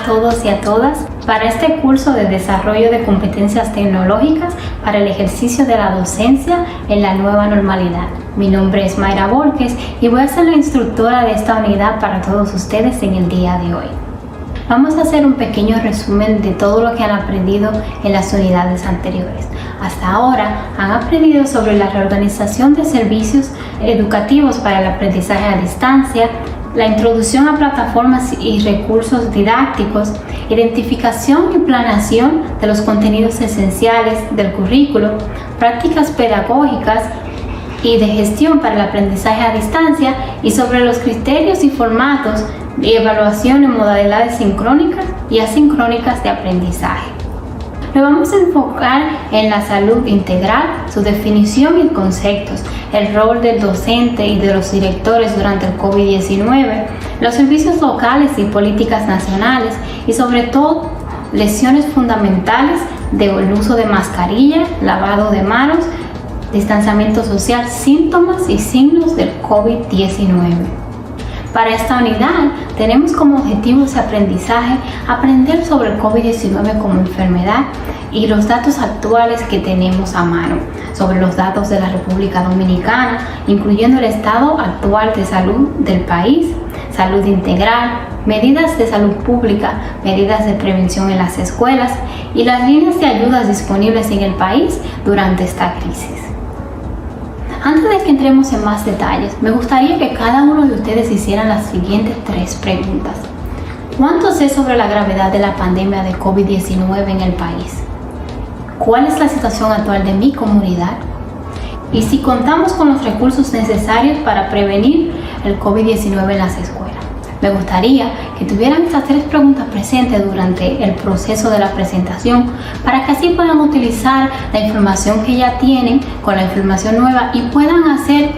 todos y a todas para este curso de desarrollo de competencias tecnológicas para el ejercicio de la docencia en la nueva normalidad. Mi nombre es Mayra Borges y voy a ser la instructora de esta unidad para todos ustedes en el día de hoy. Vamos a hacer un pequeño resumen de todo lo que han aprendido en las unidades anteriores. Hasta ahora han aprendido sobre la reorganización de servicios educativos para el aprendizaje a distancia, la introducción a plataformas y recursos didácticos, identificación y planeación de los contenidos esenciales del currículo, prácticas pedagógicas y de gestión para el aprendizaje a distancia y sobre los criterios y formatos de evaluación en modalidades sincrónicas y asincrónicas de aprendizaje. Nos vamos a enfocar en la salud integral, su definición y conceptos, el rol del docente y de los directores durante el COVID-19, los servicios locales y políticas nacionales y sobre todo lecciones fundamentales del uso de mascarilla, lavado de manos, distanciamiento social, síntomas y signos del COVID-19. Para esta unidad tenemos como objetivo ese aprendizaje aprender sobre el COVID-19 como enfermedad y los datos actuales que tenemos a mano, sobre los datos de la República Dominicana, incluyendo el estado actual de salud del país, salud integral, medidas de salud pública, medidas de prevención en las escuelas y las líneas de ayudas disponibles en el país durante esta crisis. Antes de que entremos en más detalles, me gustaría que cada uno de ustedes hicieran las siguientes 3 preguntas. ¿Cuánto sé sobre la gravedad de la pandemia de COVID-19 en el país? ¿Cuál es la situación actual de mi comunidad? Y si contamos con los recursos necesarios para prevenir el COVID-19 en las escuelas. Me gustaría que tuvieran estas 3 preguntas presentes durante el proceso de la presentación para que así puedan utilizar la información que ya tienen con la información nueva y puedan hacer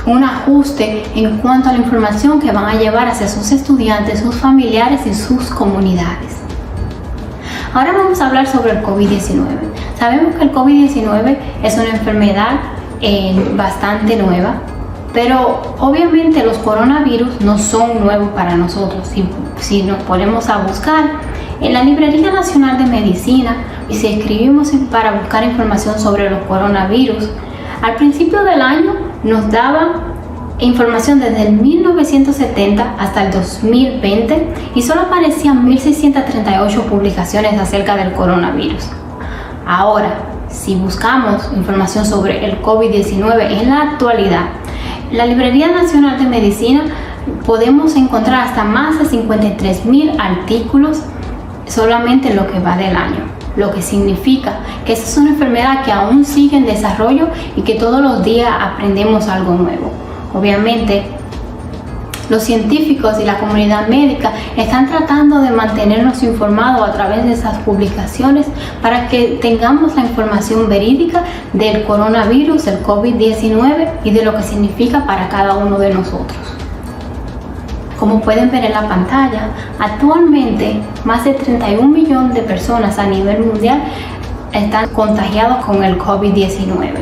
un ajuste en cuanto a la información que van a llevar hacia sus estudiantes, sus familiares y sus comunidades. Ahora vamos a hablar sobre el COVID-19. Sabemos que el COVID-19 es una enfermedad bastante nueva, pero obviamente los coronavirus no son nuevos para nosotros. Si nos ponemos a buscar en la Librería Nacional de Medicina y si escribimos para buscar información sobre los coronavirus, al principio del año nos daba información desde el 1970 hasta el 2020 y solo aparecían 1.638 publicaciones acerca del coronavirus. Ahora, si buscamos información sobre el COVID-19 en la actualidad, la Librería Nacional de Medicina podemos encontrar hasta más de 53.000 artículos solamente en lo que va del año, lo que significa que esta es una enfermedad que aún sigue en desarrollo y que todos los días aprendemos algo nuevo. Obviamente, los científicos y la comunidad médica están tratando de mantenernos informados a través de esas publicaciones para que tengamos la información verídica del coronavirus, del COVID-19 y de lo que significa para cada uno de nosotros. Como pueden ver en la pantalla, actualmente más de 31 millones de personas a nivel mundial están contagiados con el COVID-19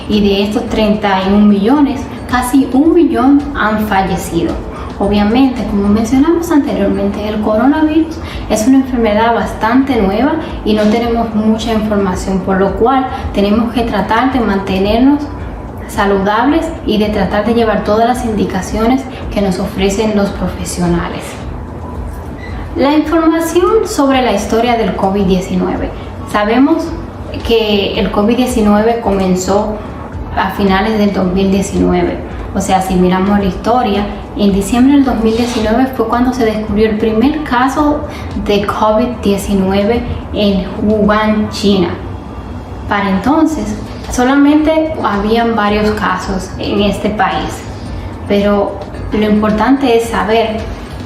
y de estos 31 millones, casi 1 millón han fallecido. Obviamente, como mencionamos anteriormente, el coronavirus es una enfermedad bastante nueva y no tenemos mucha información, por lo cual tenemos que tratar de mantenernos saludables y de tratar de llevar todas las indicaciones que nos ofrecen los profesionales. La información sobre la historia del COVID-19. Sabemos que el COVID-19 comenzó a finales del 2019. O sea, si miramos la historia, en diciembre del 2019 fue cuando se descubrió el primer caso de COVID-19 en Wuhan, China. Para entonces, solamente habían varios casos en este país. Pero lo importante es saber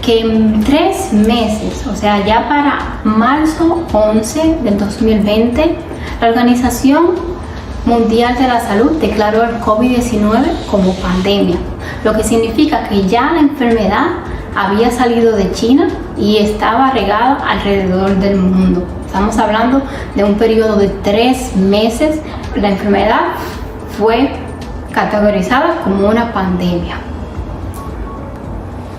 que en 3 meses, o sea, ya para marzo 11 del 2020, la Organización Mundial de la Salud declaró el COVID-19 como pandemia, lo que significa que ya la enfermedad había salido de China y estaba regada alrededor del mundo. Estamos hablando de un periodo de 3 meses. La enfermedad fue categorizada como una pandemia.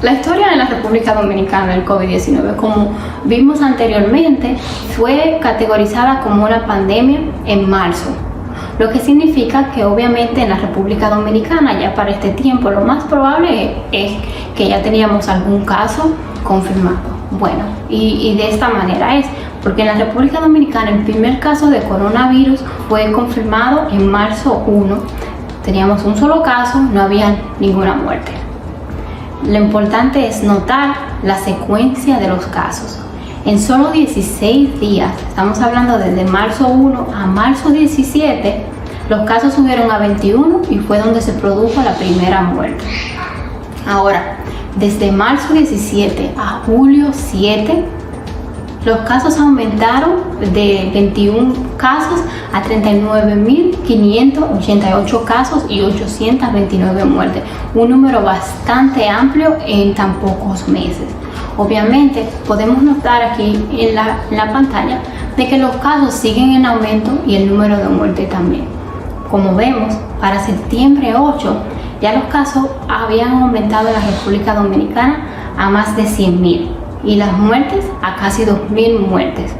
La historia de la República Dominicana del COVID-19, como vimos anteriormente, fue categorizada como una pandemia en marzo, lo que significa que obviamente en la República Dominicana ya para este tiempo lo más probable es que ya teníamos algún caso confirmado. Bueno, y de esta manera es, porque en la República Dominicana el primer caso de coronavirus fue confirmado en marzo 1, teníamos un solo caso, no había ninguna muerte. Lo importante es notar la secuencia de los casos. En solo 16 días, estamos hablando desde marzo 1 a marzo 17, los casos subieron a 21 y fue donde se produjo la primera muerte. Ahora, desde marzo 17 a julio 7, los casos aumentaron de 21 casos a 39.588 casos y 829 muertes, un número bastante amplio en tan pocos meses. Obviamente podemos notar aquí en la pantalla de que los casos siguen en aumento y el número de muertes también. Como vemos, para septiembre 8 ya los casos habían aumentado en la República Dominicana a más de 100.000 y las muertes a casi 2.000 muertes.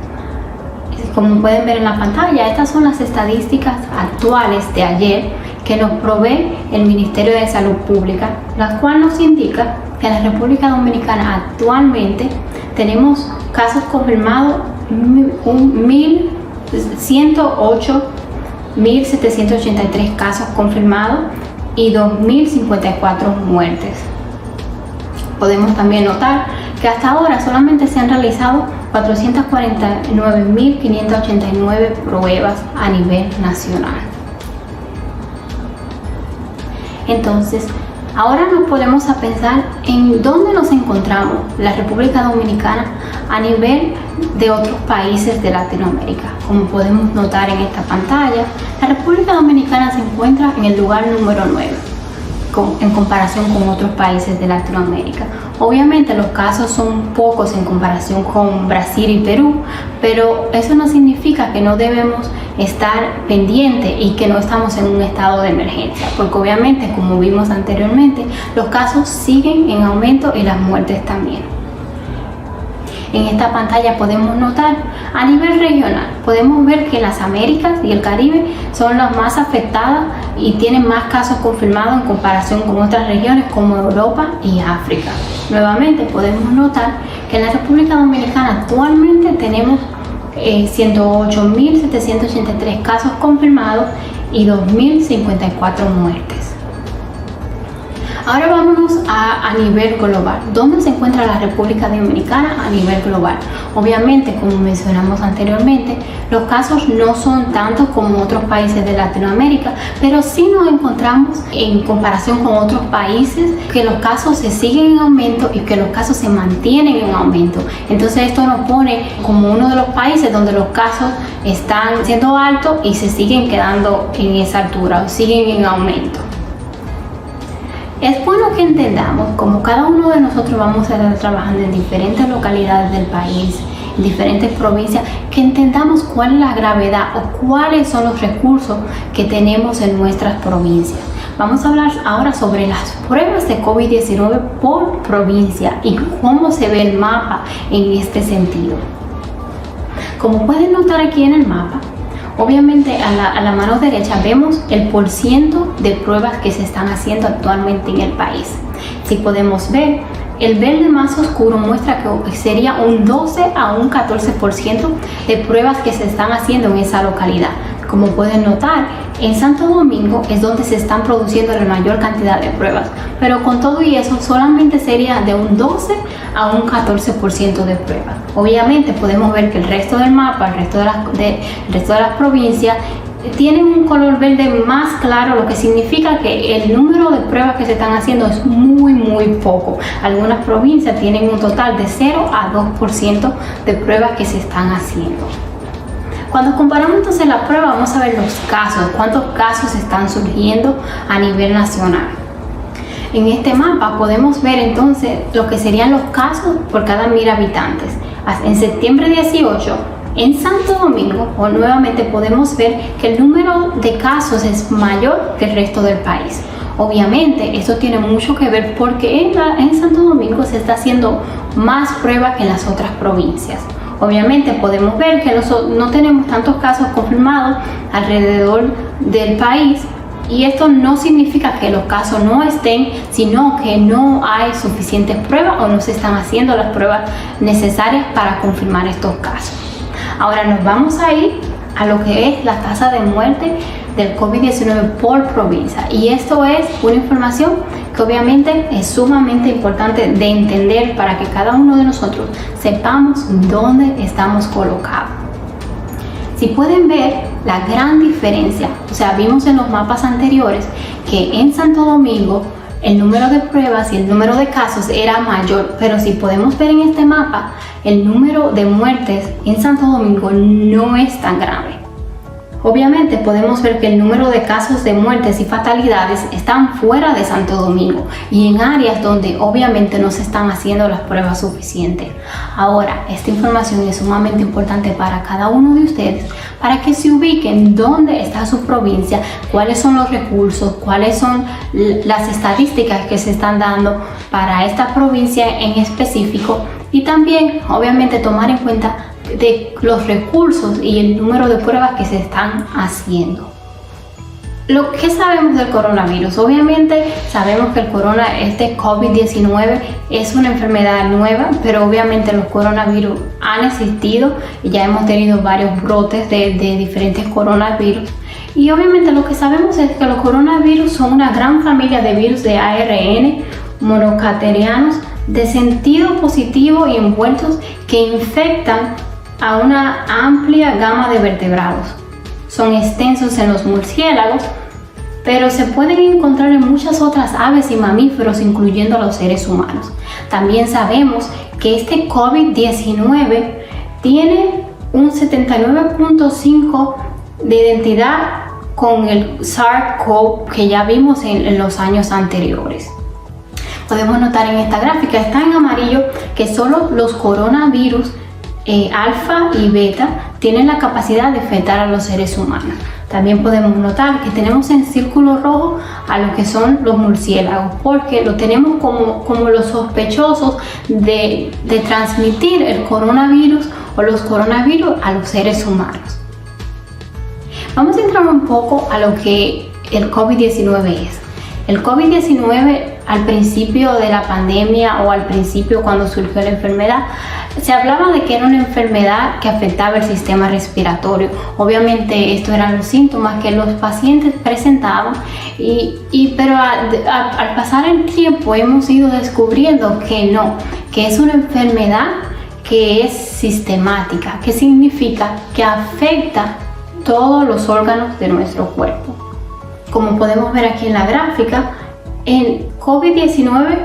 Como pueden ver en la pantalla, estas son las estadísticas actuales de ayer que nos provee el Ministerio de Salud Pública, la cual nos indica que en la República Dominicana actualmente tenemos casos confirmados 108.783 casos confirmados y 2.054 muertes. Podemos también notar que hasta ahora solamente se han realizado 449.589 pruebas a nivel nacional. Entonces, ahora nos ponemos a pensar en dónde nos encontramos la República Dominicana a nivel de otros países de Latinoamérica. Como podemos notar en esta pantalla, la República Dominicana se encuentra en el lugar número 9. En comparación con otros países de Latinoamérica. Obviamente los casos son pocos en comparación con Brasil y Perú, pero eso no significa que no debemos estar pendientes y que no estamos en un estado de emergencia, porque obviamente, como vimos anteriormente, los casos siguen en aumento y las muertes también. En esta pantalla podemos notar a nivel regional, podemos ver que las Américas y el Caribe son las más afectadas y tienen más casos confirmados en comparación con otras regiones como Europa y África. Nuevamente podemos notar que en la República Dominicana actualmente tenemos 108.783 casos confirmados y 2.054 muertes. Ahora vámonos a nivel global. ¿Dónde se encuentra la República Dominicana a nivel global? Obviamente, como mencionamos anteriormente, los casos no son tantos como otros países de Latinoamérica, pero sí nos encontramos en comparación con otros países que los casos se siguen en aumento y que los casos se mantienen en aumento. Entonces esto nos pone como uno de los países donde los casos están siendo altos y se siguen quedando en esa altura o siguen en aumento. Es bueno que entendamos, como cada uno de nosotros vamos a estar trabajando en diferentes localidades del país, en diferentes provincias, que entendamos cuál es la gravedad o cuáles son los recursos que tenemos en nuestras provincias. Vamos a hablar ahora sobre las pruebas de COVID-19 por provincia y cómo se ve el mapa en este sentido. Como pueden notar aquí en el mapa, obviamente a la mano derecha vemos el % de pruebas que se están haciendo actualmente en el país. Si podemos ver, el verde más oscuro muestra que sería un 12 a un 14% de pruebas que se están haciendo en esa localidad. Como pueden notar, en Santo Domingo es donde se están produciendo la mayor cantidad de pruebas, pero con todo y eso solamente sería de un 12 a un 14% de pruebas. Obviamente podemos ver que el resto del mapa, el resto de las provincias tienen un color verde más claro, lo que significa que el número de pruebas que se están haciendo es muy poco. Algunas provincias tienen un total de 0 a 2% de pruebas que se están haciendo. Cuando comparamos entonces la prueba, vamos a ver los casos, cuántos casos están surgiendo a nivel nacional. En este mapa podemos ver entonces lo que serían los casos por cada 1.000 habitantes. En septiembre 18, en Santo Domingo, nuevamente podemos ver que el número de casos es mayor que el resto del país. Obviamente esto tiene mucho que ver porque en Santo Domingo se está haciendo más pruebas que en las otras provincias. Obviamente podemos ver que no tenemos tantos casos confirmados alrededor del país, y esto no significa que los casos no estén, sino que no hay suficientes pruebas o no se están haciendo las pruebas necesarias para confirmar estos casos. Ahora nos vamos a ir a lo que es la tasa de muerte del COVID-19 por provincia, y esto es una información que obviamente es sumamente importante de entender para que cada uno de nosotros sepamos dónde estamos colocados. Si pueden ver la gran diferencia, o sea, vimos en los mapas anteriores que en Santo Domingo el número de pruebas y el número de casos era mayor, pero si podemos ver en este mapa, el número de muertes en Santo Domingo no es tan grave. Obviamente podemos ver que el número de casos de muertes y fatalidades están fuera de Santo Domingo y en áreas donde obviamente no se están haciendo las pruebas suficientes. Ahora, esta información es sumamente importante para cada uno de ustedes para que se ubiquen dónde está su provincia, cuáles son los recursos, cuáles son las estadísticas que se están dando para esta provincia en específico, y también obviamente tomar en cuenta de los recursos y el número de pruebas que se están haciendo. Lo que sabemos del coronavirus, obviamente sabemos que este COVID-19 es una enfermedad nueva, pero obviamente los coronavirus han existido y ya hemos tenido varios brotes de diferentes coronavirus. Y obviamente lo que sabemos es que los coronavirus son una gran familia de virus de ARN monocatenados de sentido positivo y envueltos que infectan a una amplia gama de vertebrados. Son extensos en los murciélagos, pero se pueden encontrar en muchas otras aves y mamíferos, incluyendo a los seres humanos. También sabemos que este COVID-19 tiene un 79.5 de identidad con el SARS-CoV que ya vimos en los años anteriores. Podemos notar en esta gráfica, está en amarillo, que solo los coronavirus alfa y beta tienen la capacidad de infectar a los seres humanos. También podemos notar que tenemos en círculo rojo a lo que son los murciélagos, porque lo tenemos como los sospechosos de transmitir el coronavirus o los coronavirus a los seres humanos. Vamos a entrar un poco a lo que el COVID-19 es. El COVID-19 al principio de la pandemia o al principio cuando surgió la enfermedad, se hablaba de que era una enfermedad que afectaba el sistema respiratorio. Obviamente estos eran los síntomas que los pacientes presentaban, pero al pasar el tiempo hemos ido descubriendo que no, que es una enfermedad que es sistemática, que significa que afecta todos los órganos de nuestro cuerpo. Como podemos ver aquí en la gráfica, el COVID-19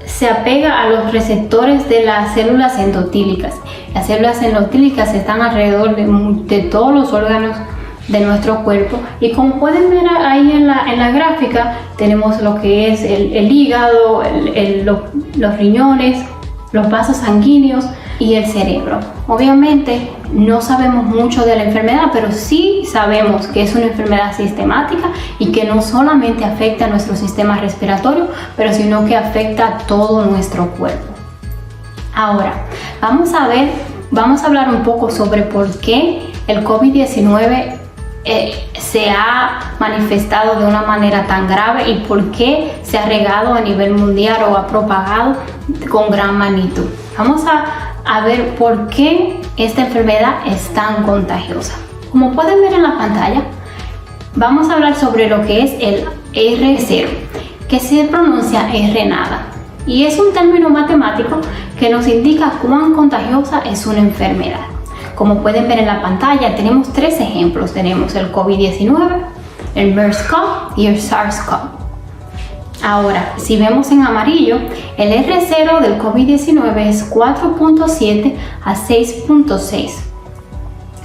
se apega a los receptores de las células endotílicas. Las células endotílicas están alrededor de todos los órganos de nuestro cuerpo, y como pueden ver ahí en la gráfica, tenemos lo que es el hígado, los riñones, los vasos sanguíneos y el cerebro. Obviamente no sabemos mucho de la enfermedad, pero sí sabemos que es una enfermedad sistemática y que no solamente afecta a nuestro sistema respiratorio, pero sino que afecta a todo nuestro cuerpo. Ahora, vamos a hablar un poco sobre por qué el COVID-19 se ha manifestado de una manera tan grave y por qué se ha regado a nivel mundial o ha propagado con gran magnitud. Vamos a ver por qué esta enfermedad es tan contagiosa. Como pueden ver en la pantalla, vamos a hablar sobre lo que es el R0, que se pronuncia R nada, y es un término matemático que nos indica cuán contagiosa es una enfermedad. Como pueden ver en la pantalla, tenemos tres ejemplos. Tenemos el COVID-19, el MERS-CoV y el SARS-CoV. Ahora, si vemos en amarillo, el R0 del COVID-19 es 4.7 a 6.6.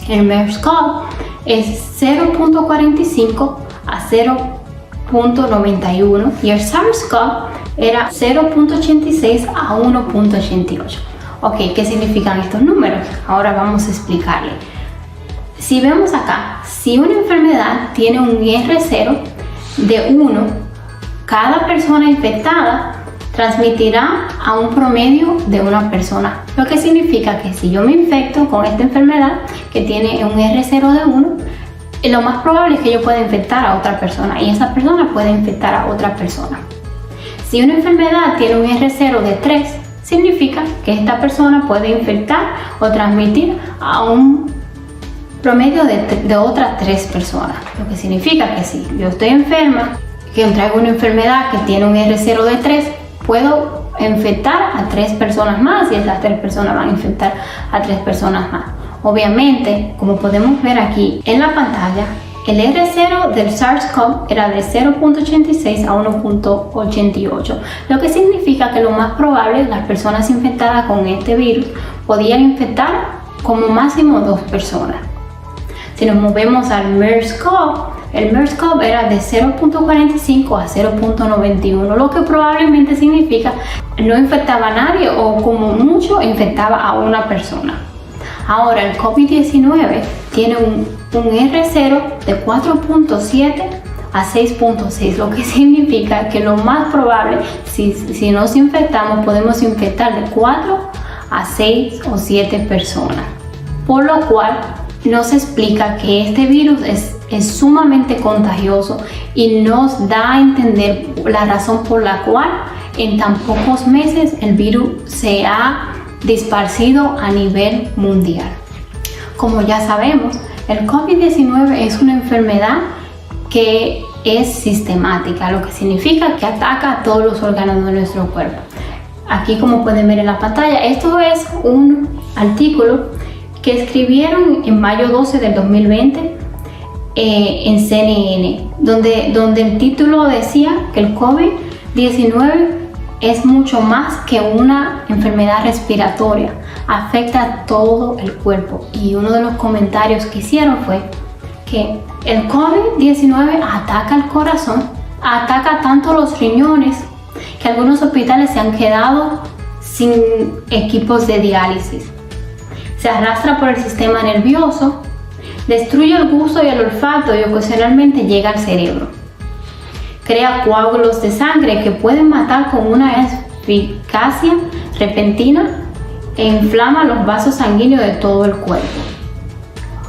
El MERS-CoV es 0.45 a 0.91 y el SARS-CoV era 0.86 a 1.88. Ok, ¿qué significan estos números? Ahora vamos a explicarle. Si vemos acá, si una enfermedad tiene un R0 de 1, cada persona infectada transmitirá a un promedio de una persona, lo que significa que si yo me infecto con esta enfermedad que tiene un R0 de 1, lo más probable es que yo pueda infectar a otra persona y esa persona puede infectar a otra persona. Si una enfermedad tiene un R0 de 3, significa que esta persona puede infectar o transmitir a un promedio de otras 3 personas, lo que significa que si yo estoy enferma, que traigo una enfermedad que tiene un R0 de 3, puedo infectar a 3 personas más y esas 3 personas van a infectar a 3 personas más. Obviamente, como podemos ver aquí en la pantalla, el R0 del SARS-CoV era de 0.86 a 1.88, lo que significa que lo más probable las personas infectadas con este virus podían infectar como máximo 2 personas. Si nos movemos al MERS-CoV, el MERS-CoV era de 0.45 a 0.91, lo que probablemente significa no infectaba a nadie o como mucho infectaba a una persona. Ahora el COVID-19 tiene un R0 de 4.7 a 6.6, lo que significa que lo más probable, si nos infectamos, podemos infectar de 4 a 6 o 7 personas. Por lo cual nos explica que este virus es sumamente contagioso y nos da a entender la razón por la cual en tan pocos meses el virus se ha disparcido a nivel mundial. Como ya sabemos, el COVID-19 es una enfermedad que es sistemática, lo que significa que ataca a todos los órganos de nuestro cuerpo. Aquí, como pueden ver en la pantalla, esto es un artículo que escribieron en mayo 12 del 2020 en CNN, donde el título decía que el COVID-19 es mucho más que una enfermedad respiratoria, afecta a todo el cuerpo. Y uno de los comentarios que hicieron fue que el COVID-19 ataca el corazón, ataca tanto los riñones que algunos hospitales se han quedado sin equipos de diálisis. Se arrastra por el sistema nervioso, destruye el gusto y el olfato y ocasionalmente llega al cerebro. Crea coágulos de sangre que pueden matar con una eficacia repentina e inflama los vasos sanguíneos de todo el cuerpo.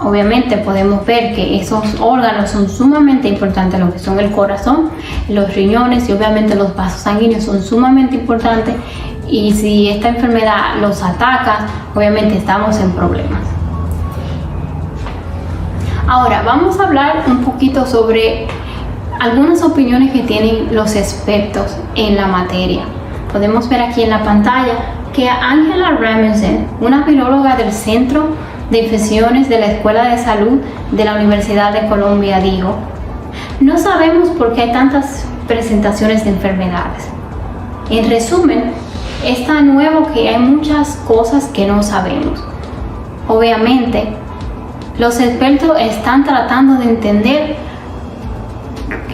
Obviamente podemos ver que esos órganos son sumamente importantes, lo que son el corazón, los riñones y obviamente los vasos sanguíneos son sumamente importantes, y si esta enfermedad los ataca, obviamente estamos en problemas. Ahora vamos a hablar un poquito sobre algunas opiniones que tienen los expertos en la materia. Podemos ver aquí en la pantalla que Angela Rasmussen, una viróloga del Centro de Infecciones de la Escuela de Salud de la Universidad de Columbia, dijo: "No sabemos por qué hay tantas presentaciones de enfermedades. En resumen, es tan nuevo que hay muchas cosas que no sabemos. Obviamente, los expertos están tratando de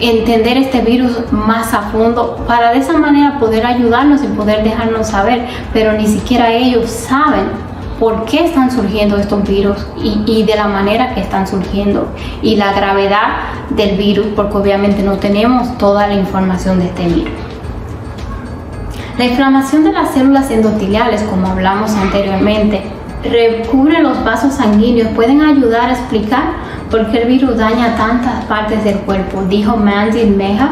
entender este virus más a fondo para de esa manera poder ayudarnos y poder dejarnos saber, pero ni siquiera ellos saben por qué están surgiendo estos virus y de la manera que están surgiendo y la gravedad del virus, porque obviamente no tenemos toda la información de este virus. La inflamación de las células endoteliales, como hablamos anteriormente, recubre los vasos sanguíneos, pueden ayudar a explicar por qué el virus daña tantas partes del cuerpo", dijo Mandy Mehta,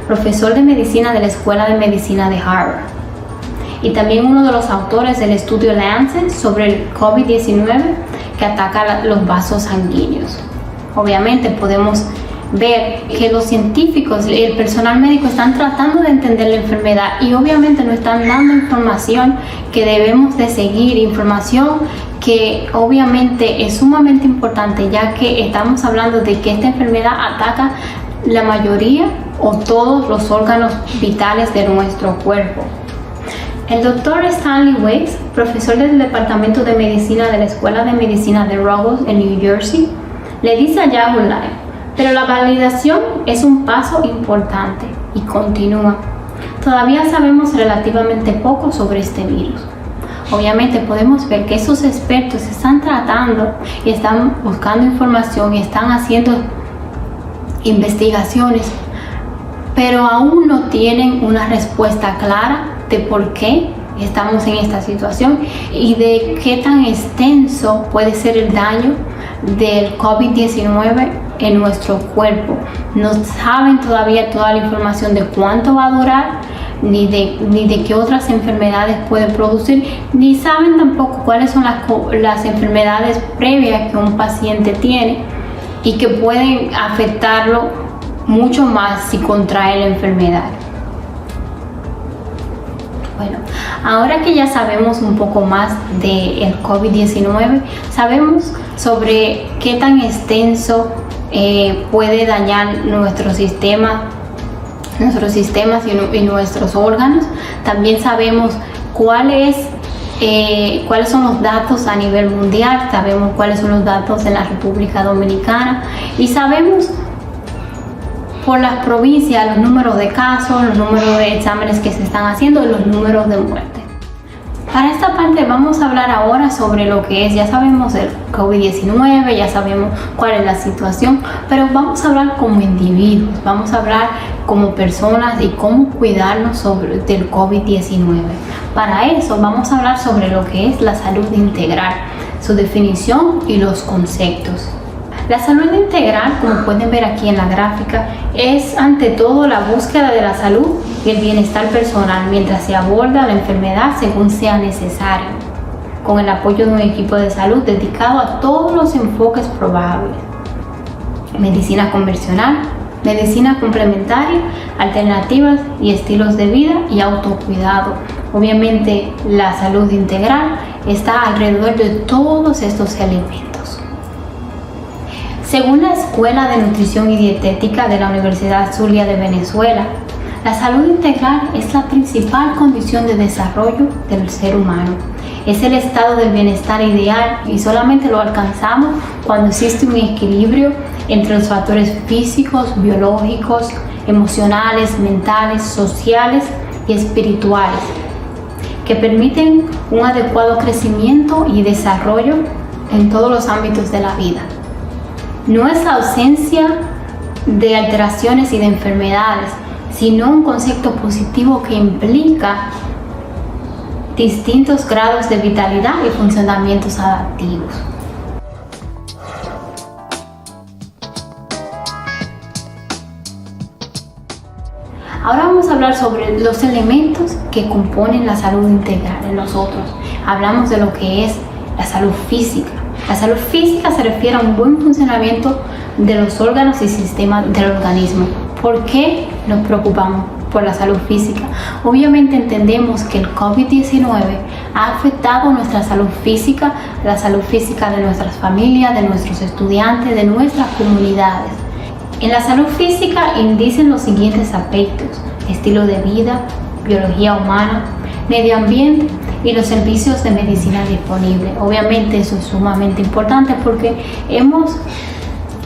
profesor de medicina de la Escuela de Medicina de Harvard, y también uno de los autores del estudio Lancet sobre el COVID-19 que ataca los vasos sanguíneos. Obviamente podemos ver que los científicos y el personal médico están tratando de entender la enfermedad y obviamente nos están dando información que debemos de seguir, información que obviamente es sumamente importante, ya que estamos hablando de que esta enfermedad ataca la mayoría o todos los órganos vitales de nuestro cuerpo. El doctor Stanley Weiss, profesor del Departamento de Medicina de la Escuela de Medicina de Rutgers en New Jersey, le dice a Yahoo Live: "Pero la validación es un paso importante", y continúa: "Todavía sabemos relativamente poco sobre este virus". Obviamente podemos ver que esos expertos están tratando y están buscando información y están haciendo investigaciones pero aún no tienen una respuesta clara de por qué estamos en esta situación y de qué tan extenso puede ser el daño del COVID-19 en nuestro cuerpo. No saben todavía toda la información de cuánto va a durar, ni de qué otras enfermedades puede producir, ni saben tampoco cuáles son las enfermedades previas que un paciente tiene y que pueden afectarlo mucho más si contrae la enfermedad. Bueno, ahora que ya sabemos un poco más del COVID-19, sabemos sobre qué tan extenso puede dañar nuestros sistemas y nuestros órganos. También sabemos cuáles son los datos a nivel mundial, sabemos cuáles son los datos en la República Dominicana y sabemos por las provincias los números de casos, los números de exámenes que se están haciendo y los números de muerte. Para esta parte vamos a hablar ahora sobre lo que es, ya sabemos el COVID-19, ya sabemos cuál es la situación, pero vamos a hablar como individuos, vamos a hablar como personas y cómo cuidarnos del COVID-19. Para eso vamos a hablar sobre lo que es la salud integral, su definición y los conceptos. La salud integral, como pueden ver aquí en la gráfica, es ante todo la búsqueda de la salud y el bienestar personal mientras se aborda la enfermedad según sea necesario, con el apoyo de un equipo de salud dedicado a todos los enfoques probables: medicina convencional, medicina complementaria, alternativas y estilos de vida y autocuidado. Obviamente la salud integral está alrededor de todos estos elementos. Según la Escuela de Nutrición y Dietética de la Universidad Zulia de Venezuela, la salud integral es la principal condición de desarrollo del ser humano. Es el estado del bienestar ideal y solamente lo alcanzamos cuando existe un equilibrio entre los factores físicos, biológicos, emocionales, mentales, sociales y espirituales, que permiten un adecuado crecimiento y desarrollo en todos los ámbitos de la vida. No es la ausencia de alteraciones y de enfermedades, sino un concepto positivo que implica distintos grados de vitalidad y funcionamientos adaptivos. Ahora vamos a hablar sobre los elementos que componen la salud integral en nosotros. Hablamos de lo que es la salud física. La salud física se refiere a un buen funcionamiento de los órganos y sistemas del organismo. ¿Por qué nos preocupamos por la salud física? Obviamente entendemos que el COVID-19 ha afectado nuestra salud física, la salud física de nuestras familias, de nuestros estudiantes, de nuestras comunidades. En la salud física indicen los siguientes aspectos: estilo de vida, biología humana, medio ambiente y los servicios de medicina disponible. Obviamente eso es sumamente importante porque hemos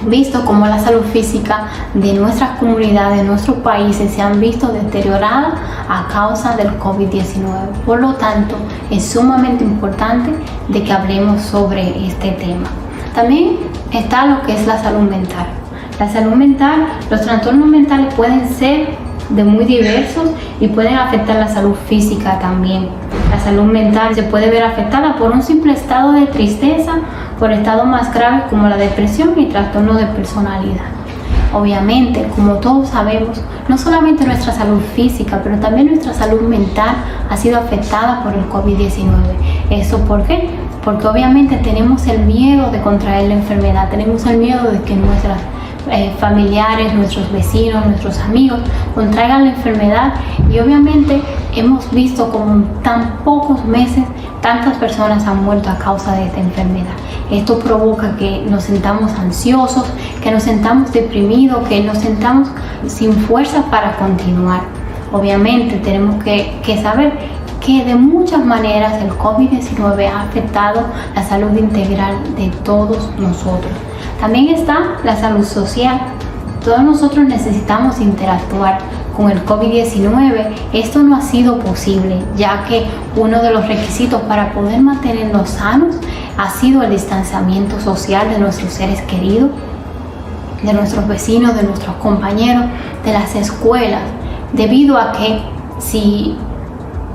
visto cómo la salud física de nuestras comunidades, de nuestros países se han visto deterioradas a causa del COVID-19. Por lo tanto, es sumamente importante de que hablemos sobre este tema. También está lo que es la salud mental. La salud mental, los trastornos mentales pueden ser de muy diversos y pueden afectar la salud física también. La salud mental se puede ver afectada por un simple estado de tristeza, por estados más graves como la depresión y trastorno de personalidad. Obviamente, como todos sabemos, no solamente nuestra salud física, pero también nuestra salud mental ha sido afectada por el COVID-19. ¿Eso por qué? Porque obviamente tenemos el miedo de contraer la enfermedad, tenemos el miedo de que nuestras familiares, nuestros vecinos, nuestros amigos contraigan la enfermedad y obviamente hemos visto como en tan pocos meses tantas personas han muerto a causa de esta enfermedad. Esto provoca que nos sintamos ansiosos, que nos sintamos deprimidos, que nos sintamos sin fuerza para continuar. Obviamente tenemos que saber que de muchas maneras el COVID-19 ha afectado la salud integral de todos nosotros. También está la salud social. Todos nosotros necesitamos interactuar. Con el COVID-19 esto no ha sido posible, ya que uno de los requisitos para poder mantenernos sanos ha sido el distanciamiento social de nuestros seres queridos, de nuestros vecinos, de nuestros compañeros, de las escuelas, debido a que si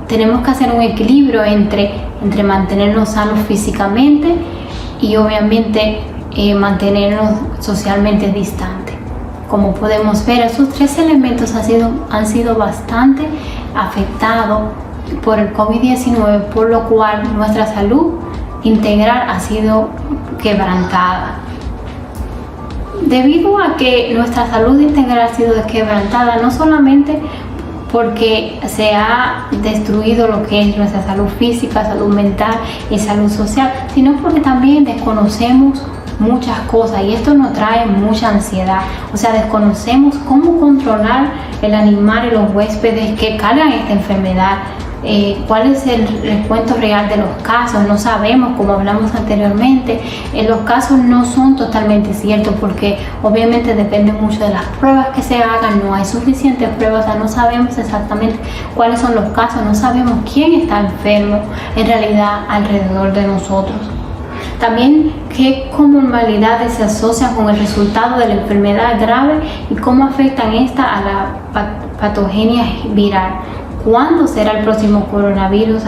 tenemos que hacer un equilibrio entre mantenernos sanos físicamente y obviamente mantenernos socialmente distantes. Como podemos ver, esos tres elementos han sido bastante afectados por el COVID-19, por lo cual nuestra salud integral ha sido quebrantada. Debido a que nuestra salud integral ha sido quebrantada, no solamente porque se ha destruido lo que es nuestra salud física, salud mental y salud social, sino porque también desconocemos muchas cosas y esto nos trae mucha ansiedad. O sea, desconocemos cómo controlar el animal y los huéspedes que cargan esta enfermedad. Cuál es el recuento real de los casos, no sabemos, como hablamos anteriormente. Los casos no son totalmente ciertos porque obviamente depende mucho de las pruebas que se hagan, no hay suficientes pruebas, o sea, no sabemos exactamente cuáles son los casos, no sabemos quién está enfermo en realidad alrededor de nosotros. También qué comorbilidades se asocian con el resultado de la enfermedad grave y cómo afectan esta a la patogenia viral. ¿Cuándo será el próximo coronavirus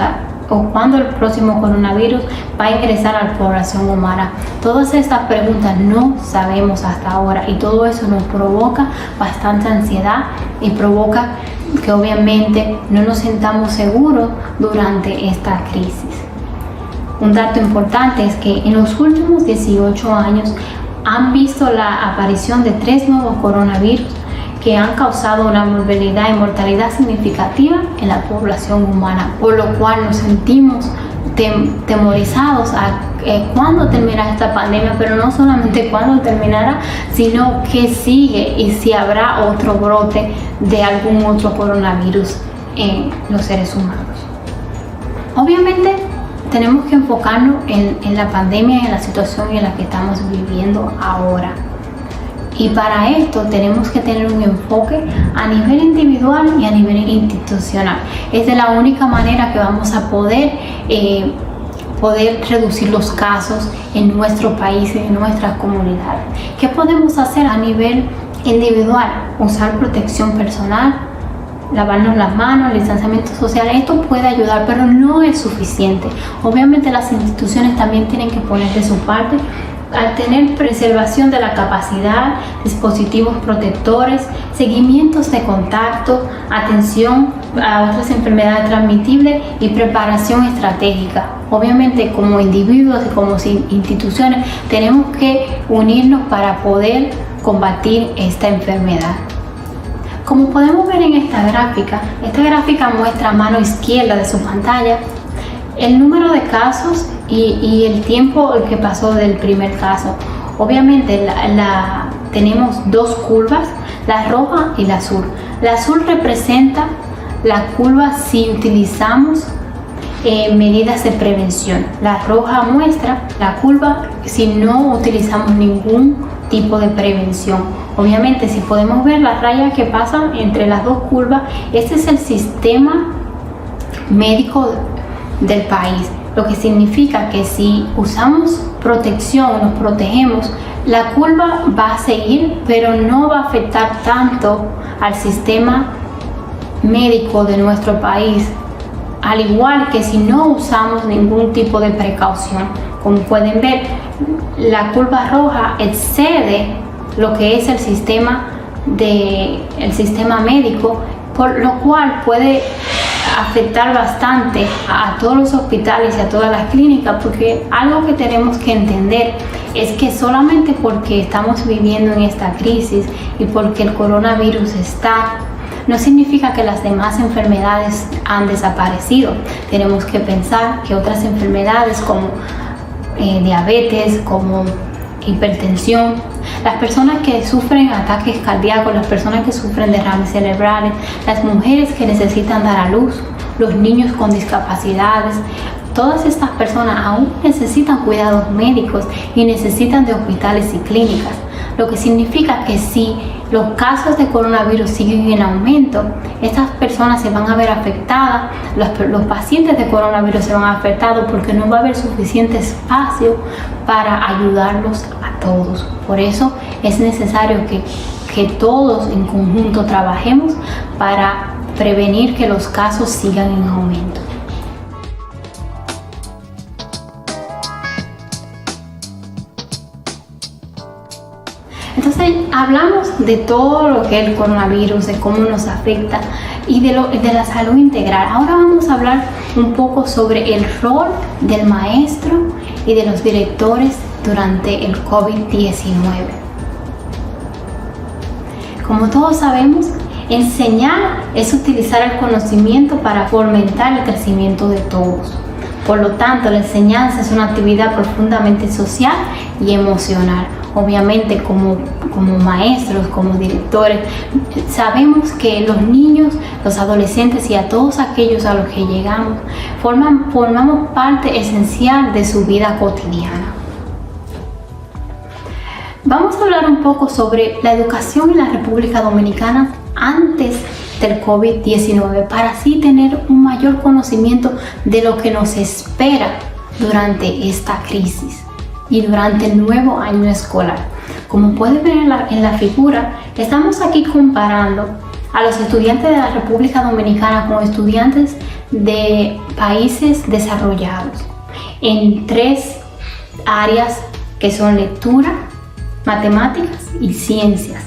o cuándo el próximo coronavirus va a ingresar a la población humana? Todas estas preguntas no sabemos hasta ahora y todo eso nos provoca bastante ansiedad y provoca que obviamente no nos sintamos seguros durante esta crisis. Un dato importante es que en los últimos 18 años han visto la aparición de 3 nuevos coronavirus que han causado una morbilidad y mortalidad significativa en la población humana, por lo cual nos sentimos temorizados a cuándo terminará esta pandemia, pero no solamente cuándo terminará, sino que sigue y si habrá otro brote de algún otro coronavirus en los seres humanos. Obviamente tenemos que enfocarnos en la pandemia y en la situación en la que estamos viviendo ahora. Y para esto tenemos que tener un enfoque a nivel individual y a nivel institucional. Es de la única manera que vamos a poder reducir los casos en nuestro país y en nuestras comunidades. ¿Qué podemos hacer a nivel individual? Usar protección personal, lavarnos las manos, el distanciamiento social. Esto puede ayudar, pero no es suficiente. Obviamente las instituciones también tienen que poner de su parte al tener preservación de la capacidad, dispositivos protectores, seguimientos de contacto, atención a otras enfermedades transmitibles y preparación estratégica. Obviamente como individuos y como instituciones tenemos que unirnos para poder combatir esta enfermedad. Como podemos ver en esta gráfica muestra a mano izquierda de su pantalla el número de casos y el tiempo que pasó del primer caso. Obviamente tenemos dos curvas, la roja y la azul. La azul representa la curva si utilizamos medidas de prevención. La roja muestra la curva si no utilizamos ningún tipo de prevención. Obviamente, si podemos ver las rayas que pasan entre las dos curvas, este es el sistema médico del país, lo que significa que si usamos protección, nos protegemos, la curva va a seguir, pero no va a afectar tanto al sistema médico de nuestro país, al igual que si no usamos ningún tipo de precaución. Como pueden ver, la curva roja excede lo que es el sistema médico, por lo cual puede afectar bastante a todos los hospitales y a todas las clínicas, porque algo que tenemos que entender es que solamente porque estamos viviendo en esta crisis y porque el coronavirus está, no significa que las demás enfermedades han desaparecido. Tenemos que pensar que otras enfermedades como diabetes, como hipertensión, las personas que sufren ataques cardíacos, las personas que sufren derrames cerebrales, las mujeres que necesitan dar a luz, los niños con discapacidades, todas estas personas aún necesitan cuidados médicos y necesitan de hospitales y clínicas, lo que significa que si los casos de coronavirus siguen en aumento, estas personas se van a ver afectadas, los pacientes de coronavirus se van a ver afectados porque no va a haber suficiente espacio para ayudarlos a todos. Por eso es necesario que todos en conjunto trabajemos para prevenir que los casos sigan en aumento. Entonces hablamos de todo lo que es el coronavirus, de cómo nos afecta y de la salud integral. Ahora vamos a hablar un poco sobre el rol del maestro y de los directores durante el COVID-19. Como todos sabemos, enseñar es utilizar el conocimiento para fomentar el crecimiento de todos. Por lo tanto, la enseñanza es una actividad profundamente social y emocional. Obviamente, como maestros, como directores, sabemos que los niños, los adolescentes y a todos aquellos a los que llegamos, formamos parte esencial de su vida cotidiana. Vamos a hablar un poco sobre la educación en la República Dominicana antes del COVID-19 para así tener un mayor conocimiento de lo que nos espera durante esta crisis y durante el nuevo año escolar. Como pueden ver en la figura, estamos aquí comparando a los estudiantes de la República Dominicana con estudiantes de países desarrollados en 3 áreas que son lectura, matemáticas y ciencias.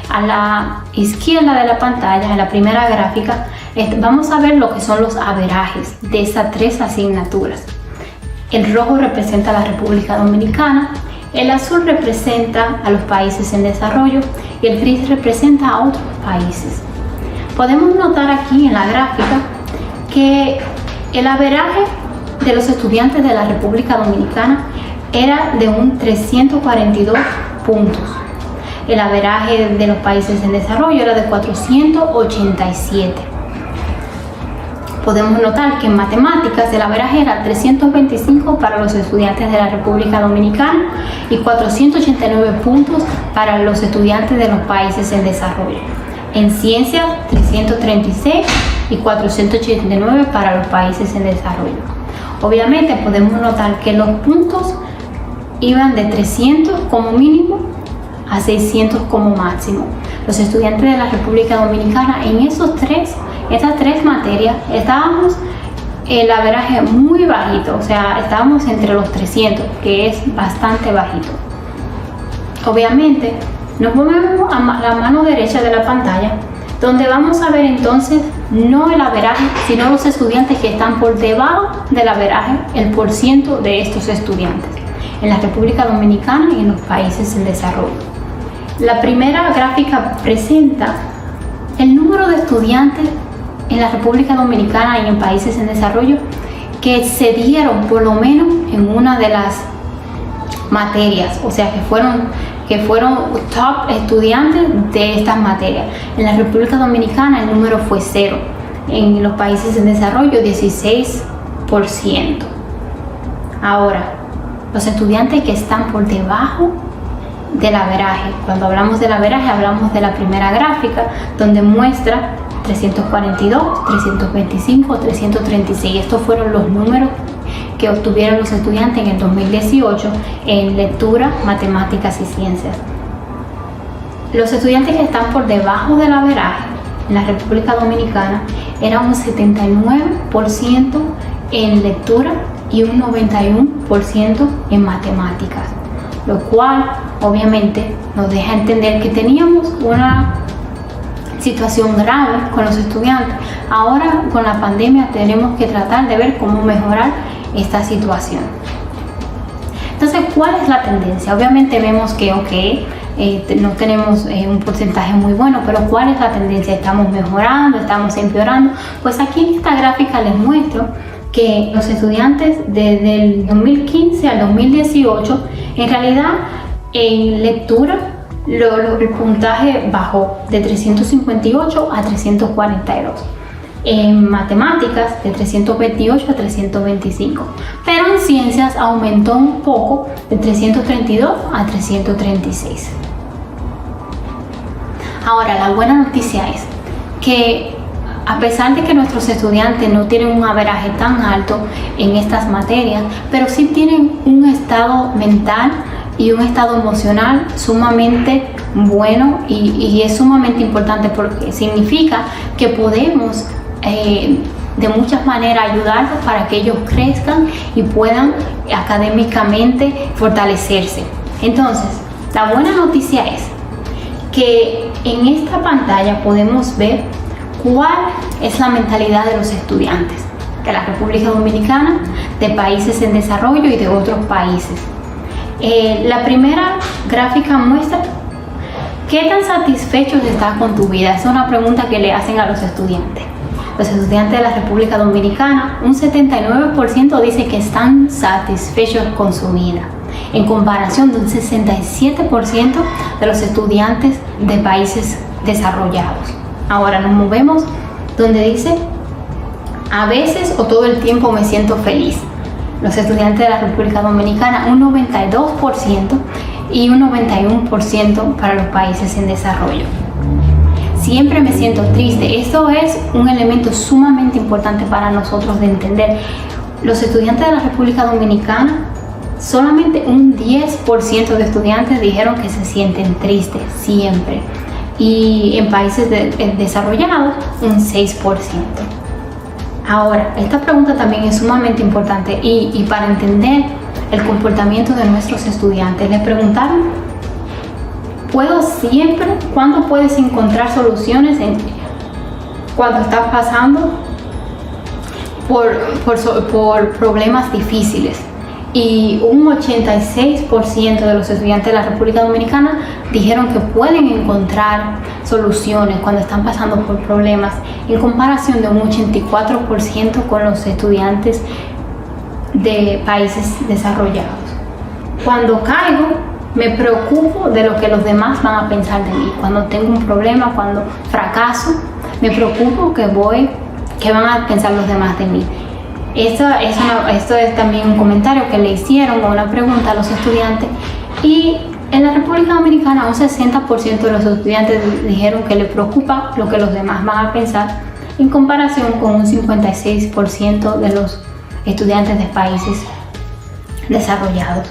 A la izquierda de la pantalla, en la primera gráfica, vamos a ver lo que son los averajes de esas 3 asignaturas. El rojo representa a la República Dominicana, el azul representa a los países en desarrollo y el gris representa a otros países. Podemos notar aquí en la gráfica que el averaje de los estudiantes de la República Dominicana era de un 342 puntos. El averaje de los países en desarrollo era de 487. Podemos notar que en matemáticas el averaje era 325 para los estudiantes de la República Dominicana y 489 puntos para los estudiantes de los países en desarrollo. En ciencias, 336 y 489 para los países en desarrollo. Obviamente podemos notar que los puntos iban de 300 como mínimo a 600 como máximo. Los estudiantes de la República Dominicana en estas tres materias estábamos el averaje muy bajito, o sea, estábamos entre los 300, que es bastante bajito. Obviamente, nos movemos a la mano derecha de la pantalla, donde vamos a ver entonces no el averaje, sino los estudiantes que están por debajo del averaje, el porciento de estos estudiantes en la República Dominicana y en los países en desarrollo. La primera gráfica presenta el número de estudiantes en la República Dominicana y en países en desarrollo que se dieron por lo menos en una de las materias, o sea, que fueron top estudiantes de estas materias. En la República Dominicana el número fue 0, en los países en desarrollo 16%. Ahora, los estudiantes que están por debajo del averaje, cuando hablamos del averaje hablamos de la primera gráfica, donde muestra 342, 325, 336. Estos fueron los números que obtuvieron los estudiantes en el 2018 en lectura, matemáticas y ciencias. Los estudiantes que están por debajo del averaje en la República Dominicana eran un 79% en lectura y un 91% en matemáticas, lo cual obviamente nos deja entender que teníamos una situación grave con los estudiantes. Ahora con la pandemia tenemos que tratar de ver cómo mejorar esta situación. Entonces, ¿cuál es la tendencia? Obviamente vemos que no tenemos un porcentaje muy bueno, pero ¿cuál es la tendencia? ¿Estamos mejorando? ¿Estamos empeorando? Pues aquí en esta gráfica les muestro que los estudiantes desde el 2015 al 2018, en realidad en lectura el puntaje bajó de 358 a 342. En matemáticas de 328 a 325, pero en ciencias aumentó un poco de 332 a 336. Ahora, la buena noticia es que a pesar de que nuestros estudiantes no tienen un averaje tan alto en estas materias, pero sí tienen un estado mental y un estado emocional sumamente bueno y es sumamente importante porque significa que podemos de muchas maneras ayudarlos para que ellos crezcan y puedan académicamente fortalecerse. Entonces, la buena noticia es que en esta pantalla podemos ver cuál es la mentalidad de los estudiantes de la República Dominicana, de países en desarrollo y de otros países. La primera gráfica muestra qué tan satisfechos estás con tu vida. Es una pregunta que le hacen a los estudiantes. Los estudiantes de la República Dominicana, un 79% dice que están satisfechos con su vida, en comparación de un 67% de los estudiantes de países desarrollados. Ahora nos movemos donde dice, a veces o todo el tiempo me siento feliz. Los estudiantes de la República Dominicana, un 92% y un 91% para los países en desarrollo. Siempre me siento triste. Esto es un elemento sumamente importante para nosotros de entender. Los estudiantes de la República Dominicana, solamente un 10% de estudiantes dijeron que se sienten tristes siempre. Y en países desarrollados, un 6%. Ahora, esta pregunta también es sumamente importante y para entender el comportamiento de nuestros estudiantes, les preguntaron, ¿cuándo puedes encontrar soluciones cuando estás pasando por problemas difíciles? Y un 86% de los estudiantes de la República Dominicana dijeron que pueden encontrar soluciones cuando están pasando por problemas, en comparación de un 84% con los estudiantes de países desarrollados. Cuando caigo, me preocupo de lo que los demás van a pensar de mí. Cuando tengo un problema, cuando fracaso, me preocupo que van a pensar los demás de mí. Esto es también un comentario que le hicieron o una pregunta a los estudiantes, y en la República Dominicana un 60% de los estudiantes dijeron que les preocupa lo que los demás van a pensar, en comparación con un 56% de los estudiantes de países desarrollados.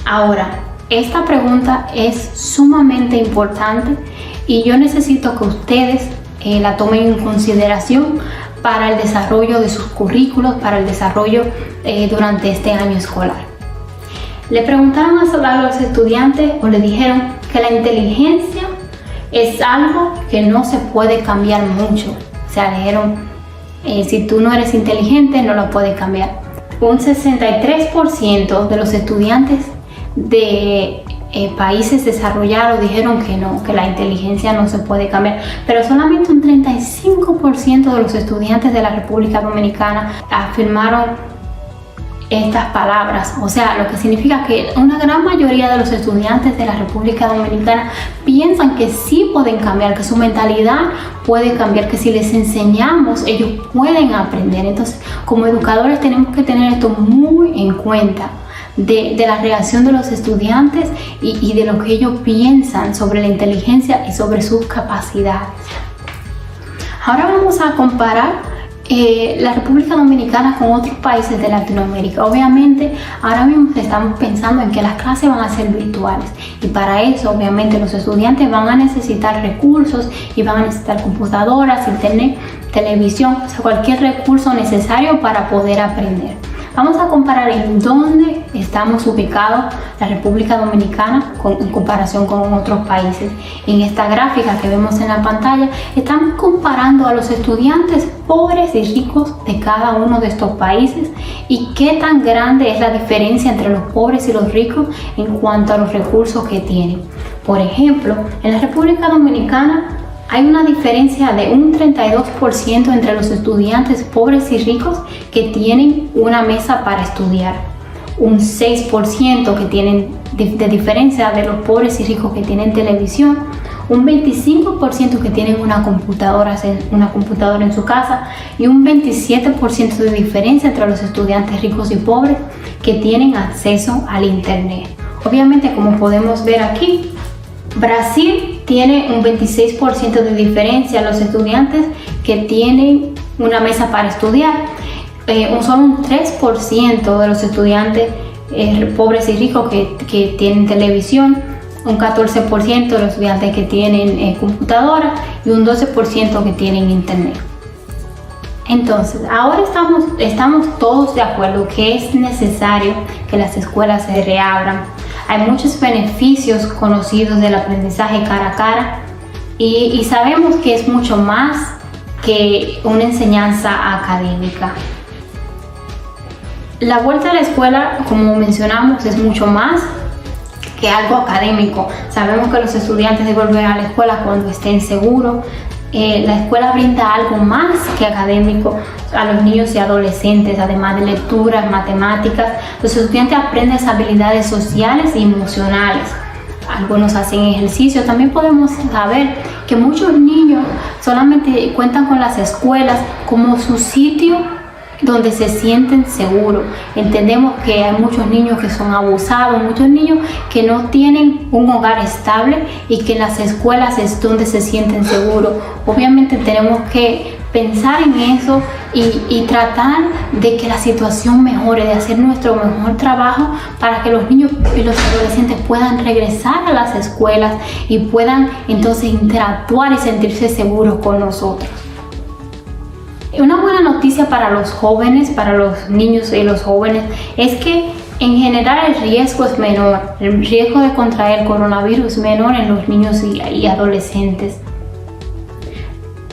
Ahora, esta pregunta es sumamente importante y yo necesito que ustedes la tomen en consideración para el desarrollo de sus currículos, para el desarrollo durante este año escolar. Le preguntaron a los estudiantes o le dijeron que la inteligencia es algo que no se puede cambiar mucho. O sea, le dijeron, si tú no eres inteligente, no lo puedes cambiar. Un 63% de los estudiantes de países desarrollados dijeron que no, que la inteligencia no se puede cambiar, pero solamente un 35% de los estudiantes de la República Dominicana afirmaron estas palabras. O sea, lo que significa que una gran mayoría de los estudiantes de la República Dominicana piensan que sí pueden cambiar, que su mentalidad puede cambiar, que si les enseñamos ellos pueden aprender. Entonces, como educadores tenemos que tener esto muy en cuenta, de la reacción de los estudiantes y de lo que ellos piensan sobre la inteligencia y sobre sus capacidades. Ahora vamos a comparar la República Dominicana con otros países de Latinoamérica. Obviamente ahora mismo estamos pensando en que las clases van a ser virtuales y para eso obviamente los estudiantes van a necesitar recursos y van a necesitar computadoras, internet, televisión, o sea, cualquier recurso necesario para poder aprender. Vamos a comparar en dónde estamos ubicados la República Dominicana en comparación con otros países. En esta gráfica que vemos en la pantalla, estamos comparando a los estudiantes pobres y ricos de cada uno de estos países y qué tan grande es la diferencia entre los pobres y los ricos en cuanto a los recursos que tienen. Por ejemplo, en la República Dominicana hay una diferencia de un 32% entre los estudiantes pobres y ricos que tienen una mesa para estudiar, un 6% que tienen de diferencia de los pobres y ricos que tienen televisión, un 25% que tienen una computadora en su casa y un 27% de diferencia entre los estudiantes ricos y pobres que tienen acceso al internet. Obviamente, como podemos ver aquí, Brasil tiene un 26% de diferencia los estudiantes que tienen una mesa para estudiar. Solo un 3% de los estudiantes pobres y ricos que tienen televisión, un 14% de los estudiantes que tienen computadora y un 12% que tienen internet. Entonces, ahora estamos todos de acuerdo que es necesario que las escuelas se reabran. Hay muchos beneficios conocidos del aprendizaje cara a cara y sabemos que es mucho más que una enseñanza académica. La vuelta a la escuela, como mencionamos, es mucho más que algo académico. Sabemos que los estudiantes deben volver a la escuela cuando estén seguros. La escuela brinda algo más que académico a los niños y adolescentes, además de lecturas, matemáticas. Los estudiantes aprenden habilidades sociales y emocionales. Algunos hacen ejercicio. También podemos saber que muchos niños solamente cuentan con las escuelas como su sitio donde se sienten seguros. Entendemos que hay muchos niños que son abusados, muchos niños que no tienen un hogar estable y que en las escuelas es donde se sienten seguros. Obviamente tenemos que pensar en eso y tratar de que la situación mejore, de hacer nuestro mejor trabajo para que los niños y los adolescentes puedan regresar a las escuelas y puedan entonces interactuar y sentirse seguros con nosotros. Una buena noticia para los jóvenes, para los niños y los jóvenes, es que en general el riesgo es menor. El riesgo de contraer coronavirus es menor en los niños y adolescentes.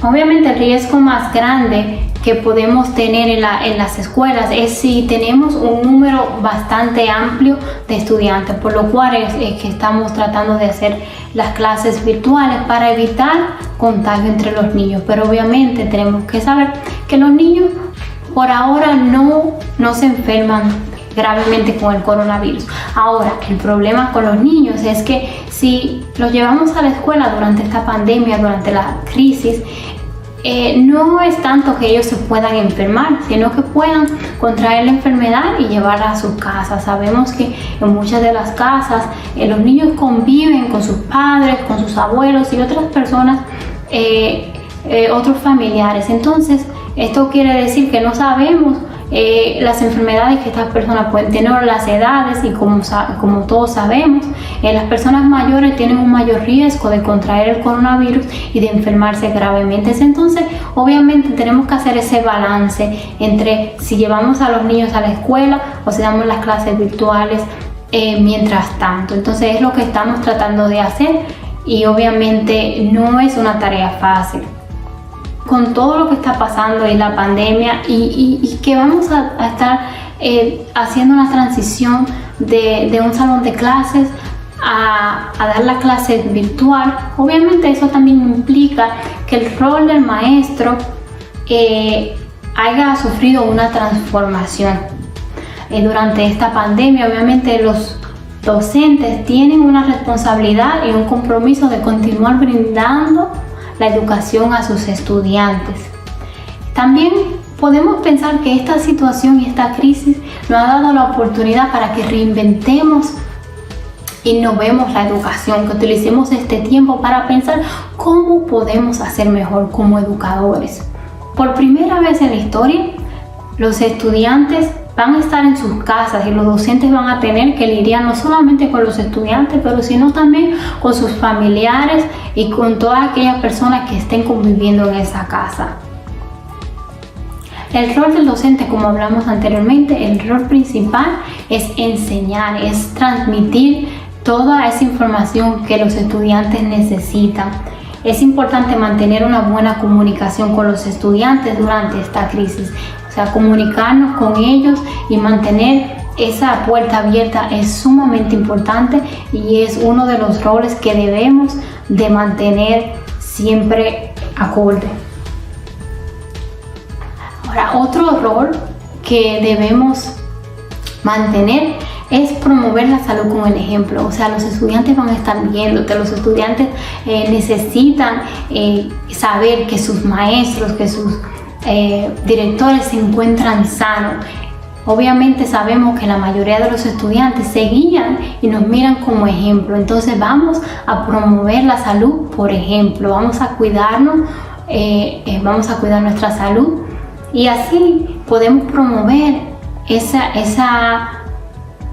Obviamente el riesgo más grande que podemos tener en las escuelas es si tenemos un número bastante amplio de estudiantes, por lo cual es que estamos tratando de hacer las clases virtuales para evitar contagio entre los niños. Pero obviamente tenemos que saber que los niños por ahora no se enferman gravemente con el coronavirus. Ahora, el problema con los niños es que si los llevamos a la escuela durante esta pandemia, durante la crisis, no es tanto que ellos se puedan enfermar, sino que puedan contraer la enfermedad y llevarla a sus casas. Sabemos que en muchas de las casas los niños conviven con sus padres, con sus abuelos y otras personas, otros familiares. Entonces, esto quiere decir que no sabemos las enfermedades que estas personas pueden tener, las edades, y como todos sabemos, las personas mayores tienen un mayor riesgo de contraer el coronavirus y de enfermarse gravemente. Entonces, obviamente tenemos que hacer ese balance entre si llevamos a los niños a la escuela o si damos las clases virtuales mientras tanto. Entonces es lo que estamos tratando de hacer y obviamente no es una tarea fácil. Con todo lo que está pasando en la pandemia y que vamos a estar haciendo una transición de un salón de clases a dar la clase virtual, obviamente eso también implica que el rol del maestro haya sufrido una transformación. Durante esta pandemia, obviamente los docentes tienen una responsabilidad y un compromiso de continuar brindando la educación a sus estudiantes. También podemos pensar que esta situación y esta crisis nos ha dado la oportunidad para que reinventemos, innovemos la educación, que utilicemos este tiempo para pensar cómo podemos hacer mejor como educadores. Por primera vez en la historia, los estudiantes van a estar en sus casas y los docentes van a tener que lidiar no solamente con los estudiantes, pero sino también con sus familiares y con todas aquellas personas que estén conviviendo en esa casa. El rol del docente, como hablamos anteriormente, el rol principal es enseñar, es transmitir toda esa información que los estudiantes necesitan. Es importante mantener una buena comunicación con los estudiantes durante esta crisis. O sea, comunicarnos con ellos y mantener esa puerta abierta es sumamente importante y es uno de los roles que debemos de mantener siempre acorde. Ahora, otro rol que debemos mantener es promover la salud con el ejemplo. O sea, los estudiantes van a estar viéndote, los estudiantes necesitan saber que sus maestros, que sus directores se encuentran sanos. Obviamente sabemos que la mayoría de los estudiantes se guían y nos miran como ejemplo. Entonces vamos a promover la salud por ejemplo. Vamos a cuidarnos, vamos a cuidar nuestra salud y así podemos promover esa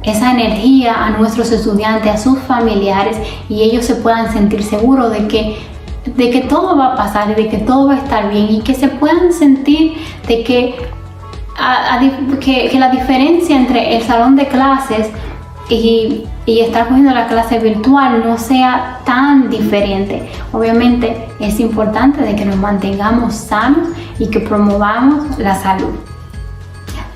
esa energía a nuestros estudiantes, a sus familiares, y ellos se puedan sentir seguros de que todo va a pasar y de que todo va a estar bien, y que se puedan sentir de que la diferencia entre el salón de clases y estar cogiendo la clase virtual no sea tan diferente. Obviamente es importante de que nos mantengamos sanos y que promovamos la salud.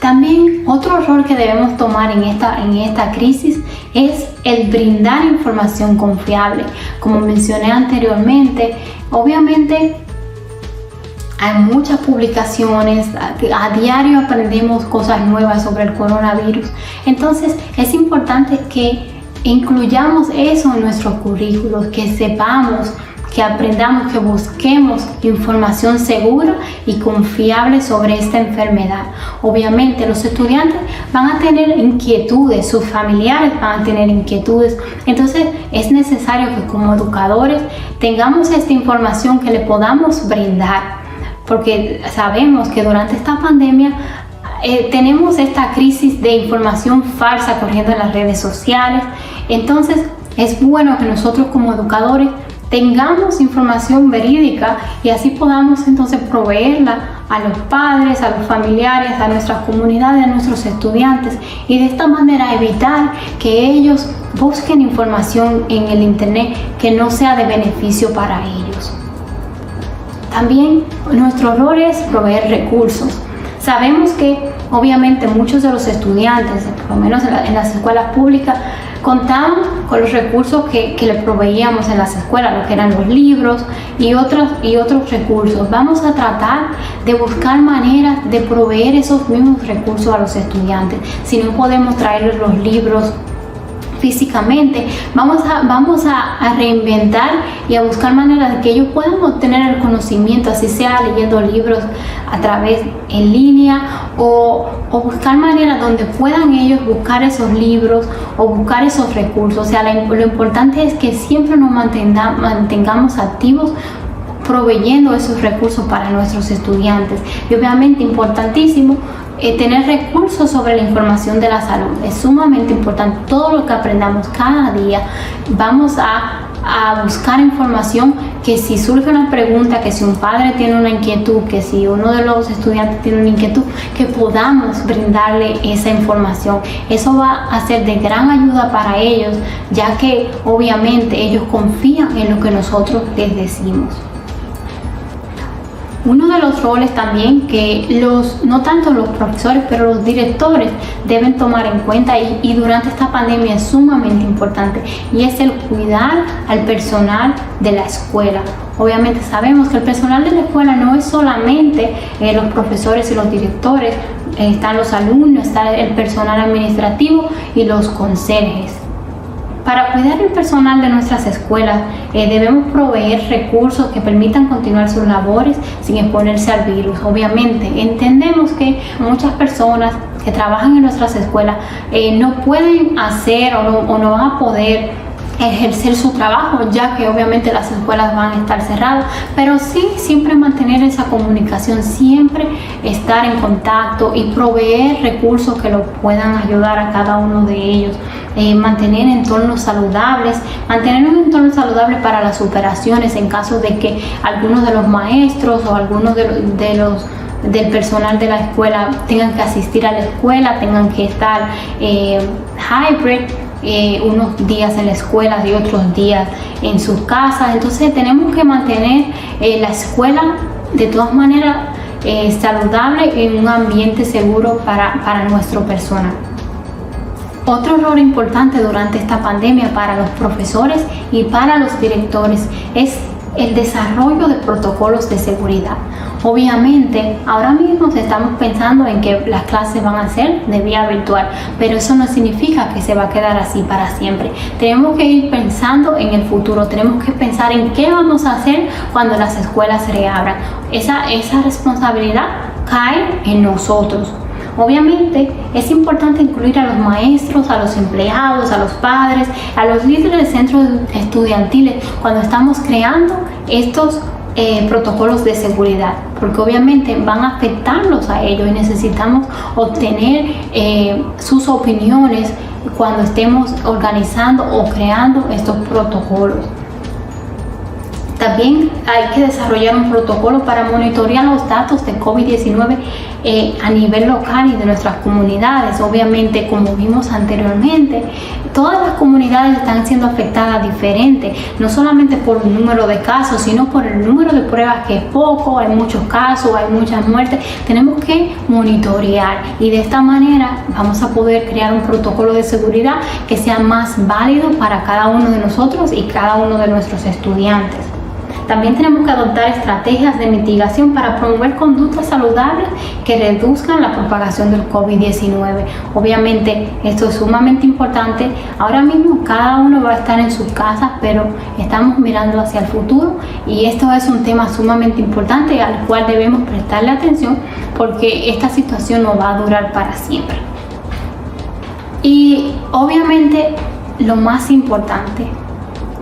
También otro rol que debemos tomar en esta crisis es el brindar información confiable. Como mencioné anteriormente, obviamente hay muchas publicaciones, a diario aprendemos cosas nuevas sobre el coronavirus. Entonces es importante que incluyamos eso en nuestros currículos, que sepamos, que aprendamos, que busquemos información segura y confiable sobre esta enfermedad. Obviamente los estudiantes van a tener inquietudes, sus familiares van a tener inquietudes, entonces es necesario que como educadores tengamos esta información que le podamos brindar, porque sabemos que durante esta pandemia tenemos esta crisis de información falsa corriendo en las redes sociales. Entonces es bueno que nosotros como educadores tengamos información verídica y así podamos entonces proveerla a los padres, a los familiares, a nuestras comunidades, a nuestros estudiantes, y de esta manera evitar que ellos busquen información en el internet que no sea de beneficio para ellos. También nuestro rol es proveer recursos. Sabemos que obviamente muchos de los estudiantes, por lo menos en las escuelas públicas, contaban con los recursos que le proveíamos en las escuelas, lo que eran los libros y otros recursos. Vamos a tratar de buscar maneras de proveer esos mismos recursos a los estudiantes. Si no podemos traerles los libros físicamente, vamos a reinventar y a buscar maneras de que ellos puedan obtener el conocimiento, así sea leyendo libros a través en línea o buscar maneras donde puedan ellos buscar esos libros o buscar esos recursos. O sea, lo importante es que siempre nos mantengamos activos proveyendo esos recursos para nuestros estudiantes. Y obviamente importantísimo tener recursos sobre la información de la salud. Es sumamente importante. Todo lo que aprendamos cada día, vamos a buscar información, que si surge una pregunta, que si un padre tiene una inquietud, que si uno de los estudiantes tiene una inquietud, que podamos brindarle esa información. Eso va a ser de gran ayuda para ellos, ya que obviamente ellos confían en lo que nosotros les decimos. Uno de los roles también que no tanto los profesores, pero los directores deben tomar en cuenta y durante esta pandemia es sumamente importante, y es el cuidar al personal de la escuela. Obviamente sabemos que el personal de la escuela no es solamente los profesores y los directores, están los alumnos, está el personal administrativo y los conserjes. Para cuidar el personal de nuestras escuelas debemos proveer recursos que permitan continuar sus labores sin exponerse al virus. Obviamente entendemos que muchas personas que trabajan en nuestras escuelas no pueden hacer o no van a poder ejercer su trabajo, ya que obviamente las escuelas van a estar cerradas, pero sí siempre mantener esa comunicación, siempre estar en contacto y proveer recursos que lo puedan ayudar a cada uno de ellos. Mantener entornos saludables, mantener un entorno saludable para las operaciones en caso de que algunos de los maestros o algunos del personal de la escuela tengan que asistir a la escuela, tengan que estar hybrid, unos días en la escuela y otros días en sus casas. Entonces tenemos que mantener la escuela de todas maneras saludable, en un ambiente seguro para nuestro personal. Otro rol importante durante esta pandemia para los profesores y para los directores es el desarrollo de protocolos de seguridad. Obviamente, ahora mismo estamos pensando en que las clases van a ser de vía virtual, pero eso no significa que se va a quedar así para siempre. Tenemos que ir pensando en el futuro, tenemos que pensar en qué vamos a hacer cuando las escuelas se reabran. Esa responsabilidad cae en nosotros. Obviamente es importante incluir a los maestros, a los empleados, a los padres, a los líderes de centros estudiantiles cuando estamos creando estos protocolos de seguridad, porque obviamente van a afectarlos a ellos y necesitamos obtener sus opiniones cuando estemos organizando o creando estos protocolos. También hay que desarrollar un protocolo para monitorear los datos de COVID-19 a nivel local y de nuestras comunidades. Obviamente, como vimos anteriormente, todas las comunidades están siendo afectadas diferente, no solamente por el número de casos, sino por el número de pruebas, que es poco, hay muchos casos, hay muchas muertes. Tenemos que monitorear y de esta manera vamos a poder crear un protocolo de seguridad que sea más válido para cada uno de nosotros y cada uno de nuestros estudiantes. También tenemos que adoptar estrategias de mitigación para promover conductas saludables que reduzcan la propagación del COVID-19. Obviamente esto es sumamente importante. Ahora mismo cada uno va a estar en sus casas, pero estamos mirando hacia el futuro y esto es un tema sumamente importante al cual debemos prestarle atención, porque esta situación no va a durar para siempre. Y obviamente lo más importante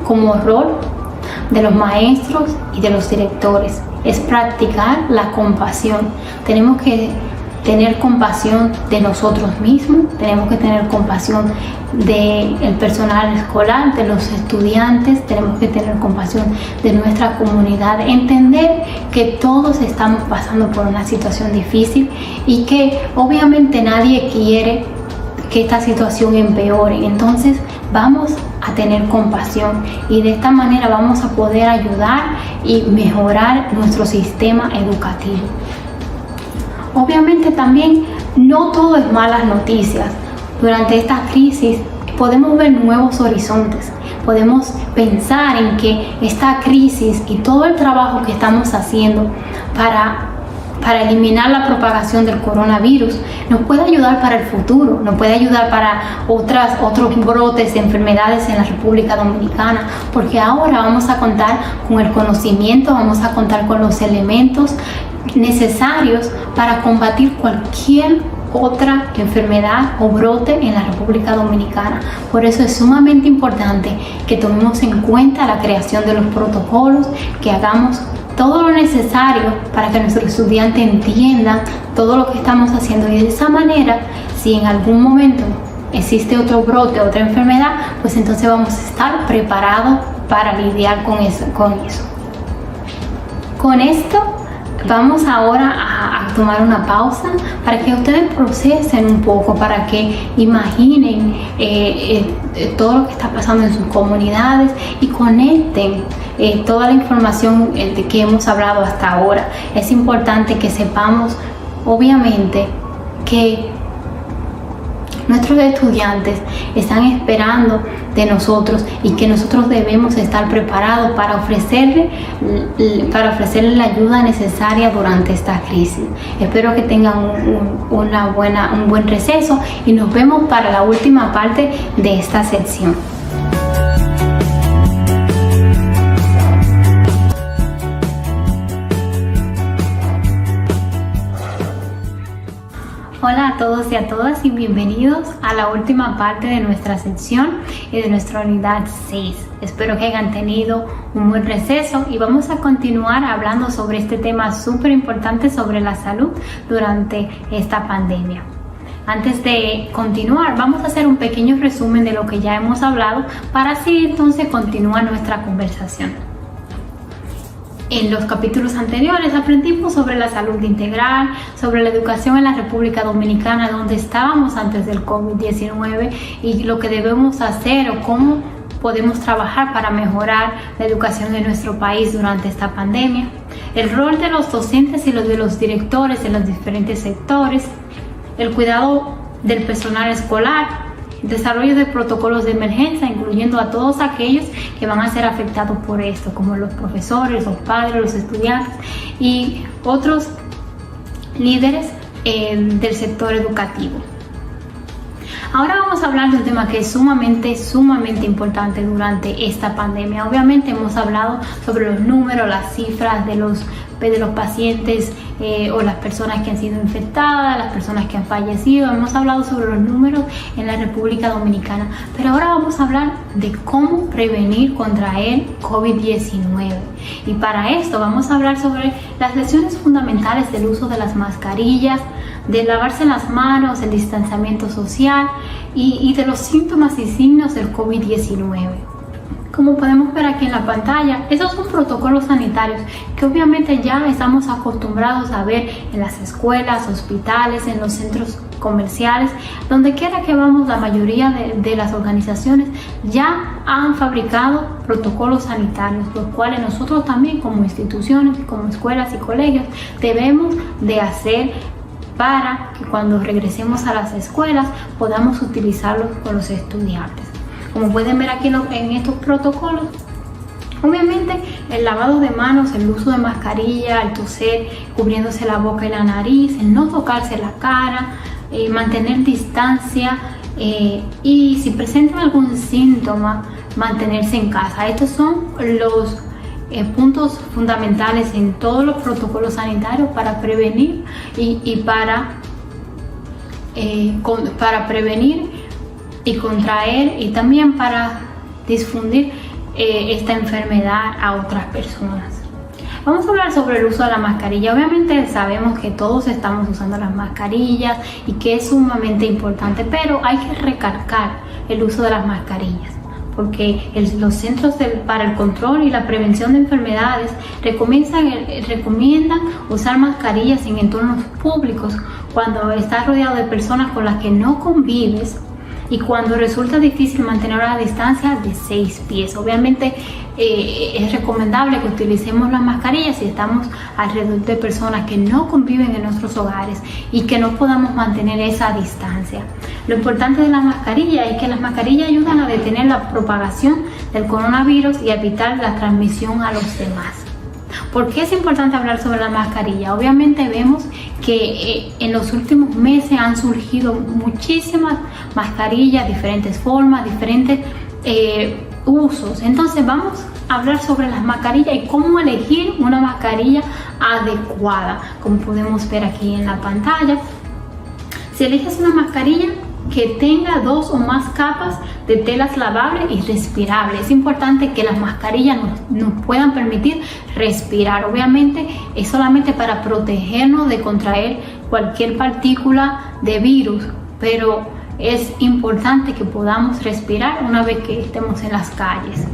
como rol de los maestros y de los directores es practicar la compasión. Tenemos que tener compasión de nosotros mismos, tenemos que tener compasión del personal escolar, de los estudiantes, tenemos que tener compasión de nuestra comunidad, entender que todos estamos pasando por una situación difícil y que obviamente nadie quiere que esta situación empeore. Entonces vamos a tener compasión y de esta manera vamos a poder ayudar y mejorar nuestro sistema educativo. Obviamente también no todo es malas noticias. Durante esta crisis podemos ver nuevos horizontes, podemos pensar en que esta crisis y todo el trabajo que estamos haciendo para eliminar la propagación del coronavirus nos puede ayudar para el futuro, nos puede ayudar para otros brotes de enfermedades en la República Dominicana, porque ahora vamos a contar con el conocimiento, vamos a contar con los elementos necesarios para combatir cualquier otra enfermedad o brote en la República Dominicana. Por eso es sumamente importante que tomemos en cuenta la creación de los protocolos, que hagamos todo lo necesario para que nuestros estudiantes entiendan todo lo que estamos haciendo, y de esa manera, si en algún momento existe otro brote, otra enfermedad, pues entonces vamos a estar preparados para lidiar con eso. Con esto vamos ahora a tomar una pausa para que ustedes procesen un poco, para que imaginen todo lo que está pasando en sus comunidades y conecten toda la información de que hemos hablado hasta ahora. Es importante que sepamos, obviamente, que nuestros estudiantes están esperando de nosotros y que nosotros debemos estar preparados para ofrecerle la ayuda necesaria durante esta crisis. Espero que tengan un buen receso y nos vemos para la última parte de esta sección. Hola a todos y a todas y bienvenidos a la última parte de nuestra sección y de nuestra unidad 6. Espero que hayan tenido un buen receso y vamos a continuar hablando sobre este tema súper importante sobre la salud durante esta pandemia. Antes de continuar, vamos a hacer un pequeño resumen de lo que ya hemos hablado para así entonces continuar nuestra conversación. En los capítulos anteriores aprendimos sobre la salud integral, sobre la educación en la República Dominicana, donde estábamos antes del COVID-19 y lo que debemos hacer o cómo podemos trabajar para mejorar la educación de nuestro país durante esta pandemia. El rol de los docentes y los de los directores en los diferentes sectores, el cuidado del personal escolar, desarrollo de protocolos de emergencia, incluyendo a todos aquellos que van a ser afectados por esto, como los profesores, los padres, los estudiantes y otros líderes del sector educativo. Ahora vamos a hablar de un tema que es sumamente importante durante esta pandemia. Obviamente hemos hablado sobre los números, las cifras de los de los pacientes o las personas que han sido infectadas, las personas que han fallecido. Hemos hablado sobre los números en la República Dominicana, pero ahora vamos a hablar de cómo prevenir contra el COVID-19. Y para esto vamos a hablar sobre las lecciones fundamentales del uso de las mascarillas, de lavarse las manos, el distanciamiento social y de los síntomas y signos del COVID-19. Como podemos ver aquí en la pantalla, esos son protocolos sanitarios que obviamente ya estamos acostumbrados a ver en las escuelas, hospitales, en los centros comerciales, donde quiera que vamos. La mayoría de las organizaciones ya han fabricado protocolos sanitarios, los cuales nosotros también como instituciones, como escuelas y colegios debemos de hacer para que cuando regresemos a las escuelas podamos utilizarlos con los estudiantes. Como pueden ver aquí en estos protocolos, obviamente el lavado de manos, el uso de mascarilla, el toser cubriéndose la boca y la nariz, el no tocarse la cara, mantener distancia y si presentan algún síntoma, mantenerse en casa. Estos son los puntos fundamentales en todos los protocolos sanitarios para prevenir y para prevenir y contraer y también para difundir esta enfermedad a otras personas. Vamos a hablar sobre el uso de la mascarilla. Obviamente sabemos que todos estamos usando las mascarillas y que es sumamente importante, pero hay que recalcar el uso de las mascarillas, porque los Centros para el Control y la Prevención de Enfermedades recomiendan usar mascarillas en entornos públicos cuando estás rodeado de personas con las que no convives y cuando resulta difícil mantener una distancia de 6 pies. Obviamente es recomendable que utilicemos las mascarillas si estamos alrededor de personas que no conviven en nuestros hogares y que no podamos mantener esa distancia. Lo importante de las mascarillas es que las mascarillas ayudan a detener la propagación del coronavirus y a evitar la transmisión a los demás. ¿Por qué es importante hablar sobre la mascarilla? Obviamente vemos que en los últimos meses han surgido muchísimas mascarillas, diferentes formas, diferentes usos. Entonces vamos a hablar sobre las mascarillas y cómo elegir una mascarilla adecuada. Como podemos ver aquí en la pantalla, si eliges una mascarilla que tenga 2 o más capas de telas lavables y respirables. Es importante que las mascarillas nos puedan permitir respirar. Obviamente es solamente para protegernos de contraer cualquier partícula de virus, pero es importante que podamos respirar una vez que estemos en las calles.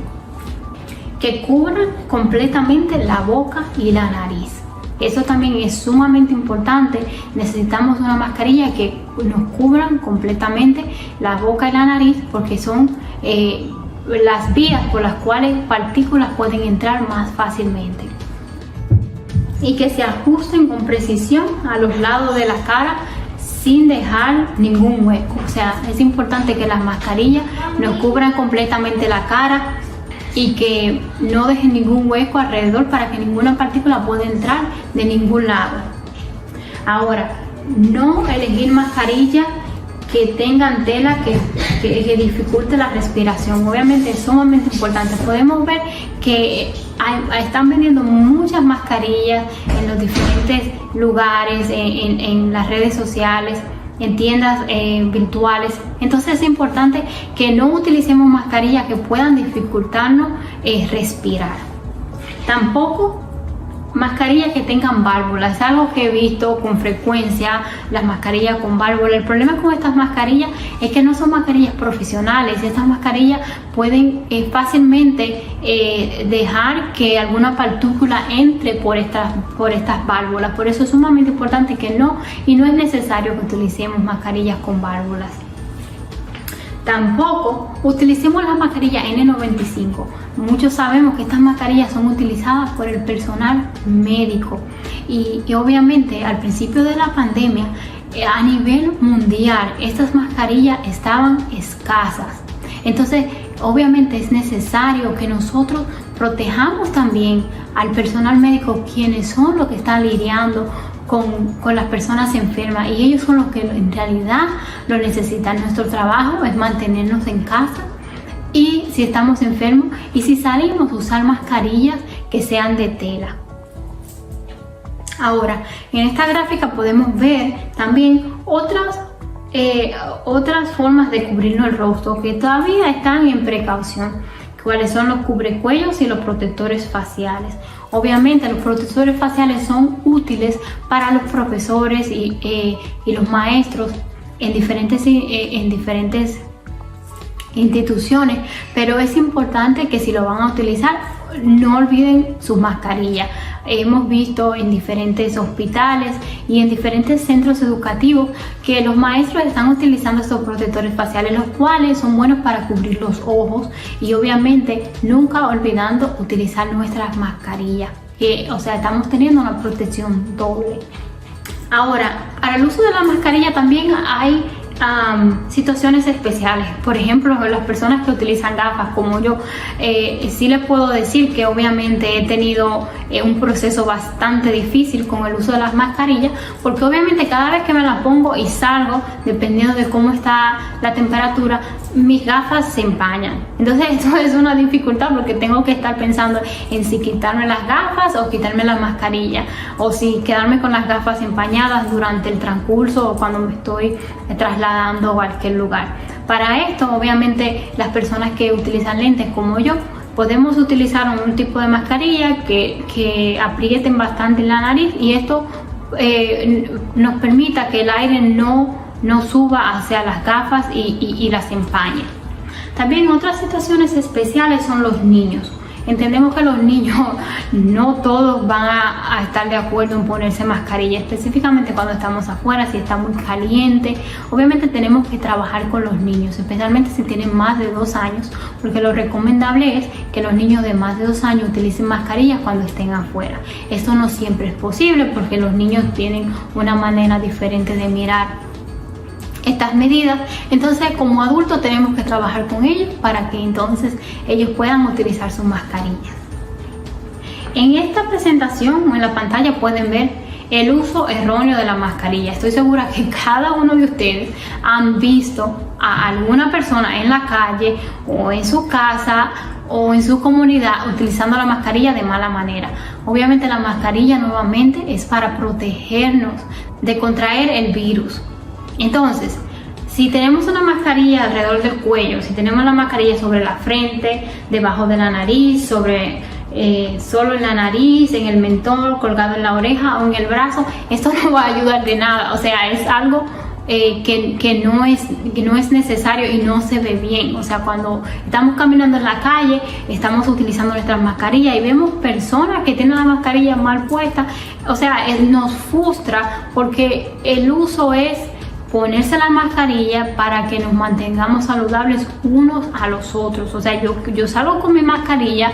Que cubran completamente la boca y la nariz. Eso también es sumamente importante. Necesitamos una mascarilla que nos cubran completamente la boca y la nariz, porque son las vías por las cuales partículas pueden entrar más fácilmente. Y que se ajusten con precisión a los lados de la cara sin dejar ningún hueco. O sea, es importante que las mascarillas nos cubran completamente la cara y que no dejen ningún hueco alrededor para que ninguna partícula pueda entrar de ningún lado. Ahora, no elegir mascarillas que tengan tela que dificulte la respiración. Obviamente es sumamente importante. Podemos ver que están vendiendo muchas mascarillas en los diferentes lugares, en las redes sociales, en tiendas virtuales. Entonces es importante que no utilicemos mascarillas que puedan dificultarnos respirar. Tampoco mascarillas que tengan válvulas. Es algo que he visto con frecuencia, las mascarillas con válvulas. El problema con estas mascarillas es que no son mascarillas profesionales. Estas mascarillas pueden fácilmente dejar que alguna partícula entre por estas válvulas. Por eso es sumamente importante que no es necesario que utilicemos mascarillas con válvulas. Tampoco utilicemos las mascarillas N95. Muchos sabemos que estas mascarillas son utilizadas por el personal médico y obviamente al principio de la pandemia a nivel mundial estas mascarillas estaban escasas. Entonces obviamente es necesario que nosotros protejamos también al personal médico, quienes son los que están lidiando con las personas enfermas, y ellos son los que en realidad lo necesitan. Nuestro trabajo es mantenernos en casa, y si estamos enfermos y si salimos, usar mascarillas que sean de tela. Ahora, en esta gráfica podemos ver también otras formas de cubrirnos el rostro que todavía están en precaución, cuáles son los cubrecuellos y los protectores faciales. Obviamente los protectores faciales son útiles para los profesores y los maestros en diferentes instituciones, pero es importante que si lo van a utilizar no olviden su mascarilla. Hemos visto en diferentes hospitales y en diferentes centros educativos que los maestros están utilizando estos protectores faciales, los cuales son buenos para cubrir los ojos y obviamente nunca olvidando utilizar nuestras mascarillas, o sea, estamos teniendo una protección doble. Ahora, para el uso de la mascarilla también hay situaciones especiales. Por ejemplo, las personas que utilizan gafas como yo, sí les puedo decir que obviamente he tenido un proceso bastante difícil con el uso de las mascarillas, porque obviamente cada vez que me las pongo y salgo, dependiendo de cómo está la temperatura, mis gafas se empañan. Entonces esto es una dificultad porque tengo que estar pensando en si quitarme las gafas o quitarme la mascarilla, o si quedarme con las gafas empañadas durante el transcurso o cuando me estoy trasladando a cualquier lugar. Para esto, obviamente, las personas que utilizan lentes como yo, podemos utilizar un tipo de mascarilla que aprieten bastante en la nariz y esto nos permita que el aire no suba hacia las gafas y las empañe. También otras situaciones especiales son los niños. Entendemos que los niños no todos van a estar de acuerdo en ponerse mascarilla, específicamente cuando estamos afuera, si está muy caliente. Obviamente tenemos que trabajar con los niños, especialmente si tienen más de 2 años, porque lo recomendable es que los niños de más de 2 años utilicen mascarillas cuando estén afuera. Esto no siempre es posible porque los niños tienen una manera diferente de mirar estas medidas, entonces como adultos tenemos que trabajar con ellos para que entonces ellos puedan utilizar sus mascarillas. En esta presentación en la pantalla pueden ver el uso erróneo de la mascarilla. Estoy segura que cada uno de ustedes han visto a alguna persona en la calle o en su casa o en su comunidad utilizando la mascarilla de mala manera. Obviamente la mascarilla nuevamente es para protegernos de contraer el virus. Entonces, si tenemos una mascarilla alrededor del cuello, si tenemos la mascarilla sobre la frente, debajo de la nariz, solo en la nariz, en el mentón, colgado en la oreja o en el brazo, esto no va a ayudar de nada. O sea, es algo que no es necesario y no se ve bien. O sea, cuando estamos caminando en la calle, estamos utilizando nuestras mascarillas y vemos personas que tienen la mascarilla mal puesta, o sea, nos frustra porque el uso es ponerse la mascarilla para que nos mantengamos saludables unos a los otros. O sea, yo salgo con mi mascarilla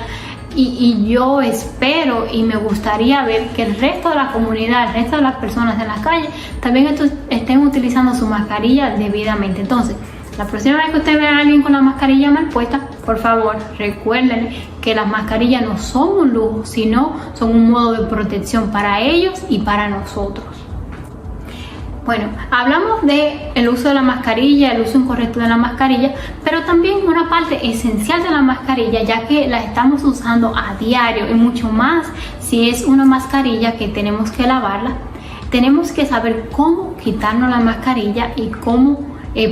y yo espero y me gustaría ver que el resto de la comunidad, el resto de las personas en las calles también estén utilizando su mascarilla debidamente. Entonces, la próxima vez que usted vea a alguien con la mascarilla mal puesta, por favor, recuerden que las mascarillas no son un lujo, sino son un modo de protección para ellos y para nosotros. Bueno, hablamos del uso de la mascarilla, el uso incorrecto de la mascarilla, pero también una parte esencial de la mascarilla, ya que la estamos usando a diario y mucho más si es una mascarilla que tenemos que lavarla, tenemos que saber cómo quitarnos la mascarilla y cómo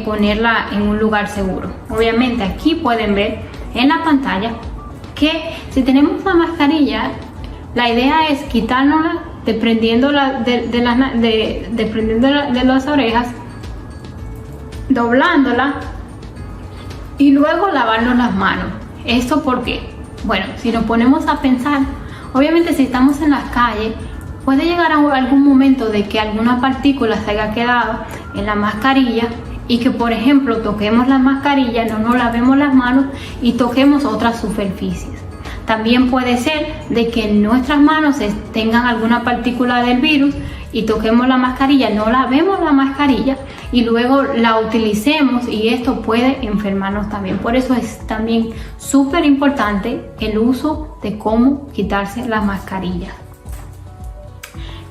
ponerla en un lugar seguro. Obviamente aquí pueden ver en la pantalla que si tenemos la mascarilla, la idea es quitárnosla desprendiéndola de las orejas, doblándola y luego lavarnos las manos. ¿Esto por qué? Bueno, si nos ponemos a pensar, obviamente si estamos en las calles, puede llegar a algún momento de que alguna partícula se haya quedado en la mascarilla y que, por ejemplo, toquemos la mascarilla, no nos lavemos las manos y toquemos otras superficies. También puede ser de que en nuestras manos tengan alguna partícula del virus y toquemos la mascarilla, no lavemos la mascarilla y luego la utilicemos y esto puede enfermarnos también. Por eso es también súper importante el uso de cómo quitarse las mascarillas.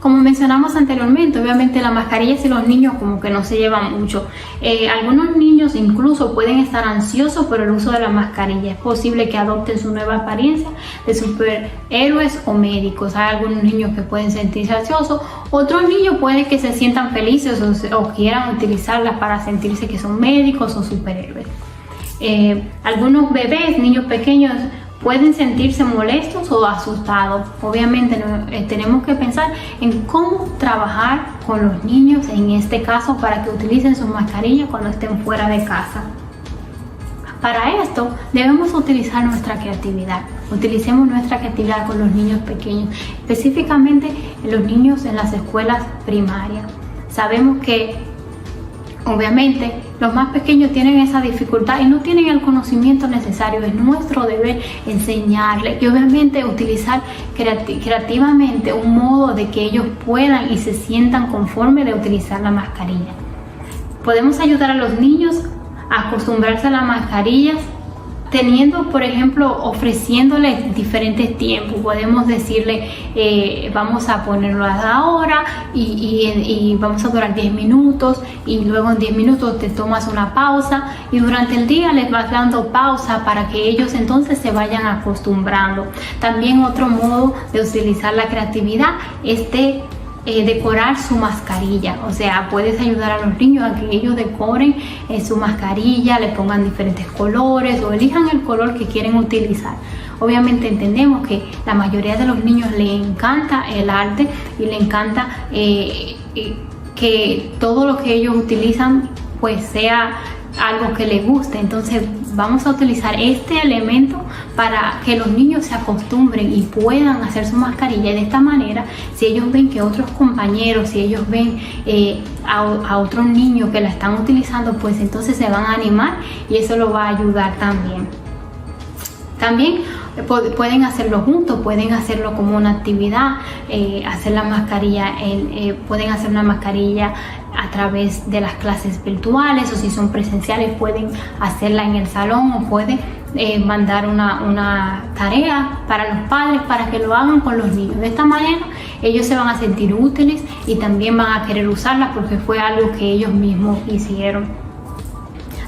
Como mencionamos anteriormente, obviamente las mascarillas y los niños como que no se llevan mucho. Algunos niños incluso pueden estar ansiosos por el uso de la mascarilla. Es posible que adopten su nueva apariencia de superhéroes o médicos. Hay algunos niños que pueden sentirse ansiosos, otros niños pueden que se sientan felices o quieran utilizarlas para sentirse que son médicos o superhéroes. Algunos bebés, niños pequeños, pueden sentirse molestos o asustados. Obviamente tenemos que pensar en cómo trabajar con los niños en este caso para que utilicen sus mascarillas cuando estén fuera de casa. Para esto debemos utilizar nuestra creatividad. Utilicemos nuestra creatividad con los niños pequeños, específicamente los niños en las escuelas primarias. Sabemos que obviamente los más pequeños tienen esa dificultad y no tienen el conocimiento necesario. Es nuestro deber enseñarles y obviamente utilizar creativamente un modo de que ellos puedan y se sientan conformes de utilizar la mascarilla. Podemos ayudar a los niños a acostumbrarse a las mascarillas teniendo, por ejemplo, ofreciéndoles diferentes tiempos. Podemos decirle, vamos a ponerlo a la hora y vamos a durar 10 minutos y luego en 10 minutos te tomas una pausa y durante el día les vas dando pausa para que ellos entonces se vayan acostumbrando. También otro modo de utilizar la creatividad es decorar su mascarilla. O sea, puedes ayudar a los niños a que ellos decoren su mascarilla, le pongan diferentes colores o elijan el color que quieren utilizar. Obviamente entendemos que la mayoría de los niños les encanta el arte y les encanta que todo lo que ellos utilizan pues sea algo que les guste. Entonces vamos a utilizar este elemento para que los niños se acostumbren y puedan hacer su mascarilla. Y de esta manera, si ellos ven que otros compañeros, si ellos ven a otros niños que la están utilizando, pues entonces se van a animar y eso lo va a ayudar también. También pueden hacerlo juntos, pueden hacerlo como una actividad, hacer la mascarilla, pueden hacer una mascarilla a través de las clases virtuales, o si son presenciales pueden hacerla en el salón o pueden mandar una tarea para los padres para que lo hagan con los niños. De esta manera ellos se van a sentir útiles y también van a querer usarla porque fue algo que ellos mismos hicieron.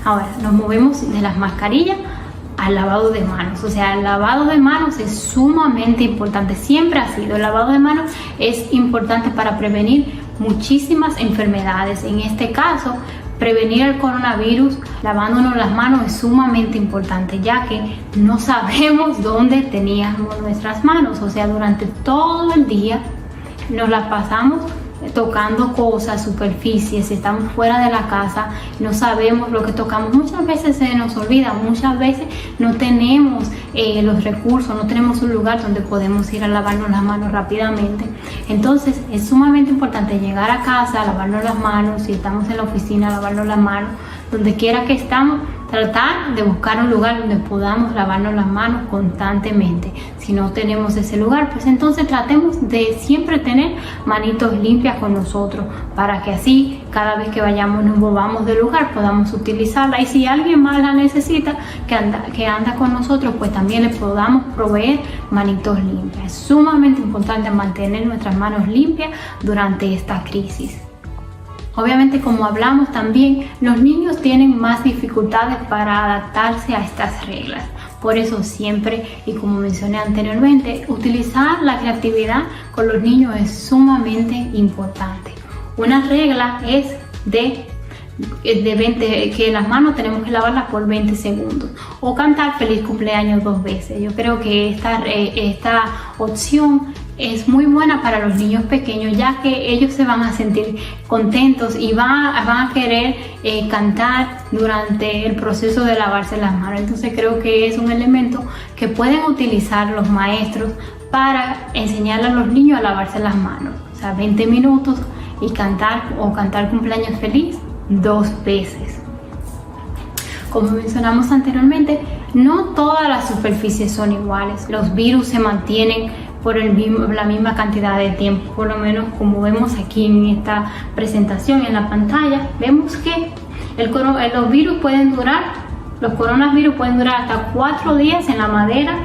Ahora nos movemos de las mascarillas al lavado de manos. O sea, el lavado de manos es sumamente importante, siempre ha sido. El lavado de manos es importante para prevenir muchísimas enfermedades. En este caso, prevenir el coronavirus lavándonos las manos es sumamente importante, ya que no sabemos dónde teníamos nuestras manos. O sea, durante todo el día nos las pasamos tocando cosas, superficies, estamos fuera de la casa, no sabemos lo que tocamos, muchas veces se nos olvida, muchas veces no tenemos los recursos, no tenemos un lugar donde podemos ir a lavarnos las manos rápidamente. Entonces es sumamente importante llegar a casa, lavarnos las manos, si estamos en la oficina, lavarnos las manos, donde quiera que estamos, tratar de buscar un lugar donde podamos lavarnos las manos constantemente. Si no tenemos ese lugar, pues entonces tratemos de siempre tener manitos limpias con nosotros para que así cada vez que vayamos, nos movamos del lugar, podamos utilizarla, y si alguien más la necesita que anda con nosotros, pues también le podamos proveer manitos limpias. Es sumamente importante mantener nuestras manos limpias durante esta crisis. Obviamente, como hablamos también, los niños tienen más dificultades para adaptarse a estas reglas. Por eso siempre, y como mencioné anteriormente, utilizar la creatividad con los niños es sumamente importante. Una regla es que las manos tenemos que lavarlas por 20 segundos o cantar feliz cumpleaños 2 veces. Yo creo que esta opción es muy buena para los niños pequeños, ya que ellos se van a sentir contentos y van a querer cantar durante el proceso de lavarse las manos. Entonces creo que es un elemento que pueden utilizar los maestros para enseñarle a los niños a lavarse las manos. O sea, 20 minutos y cantar cumpleaños feliz 2 veces. Como mencionamos anteriormente, no todas las superficies son iguales. Los virus se mantienen por la misma cantidad de tiempo, por lo menos como vemos aquí en esta presentación en la pantalla. Vemos que los coronavirus pueden durar hasta 4 días en la madera,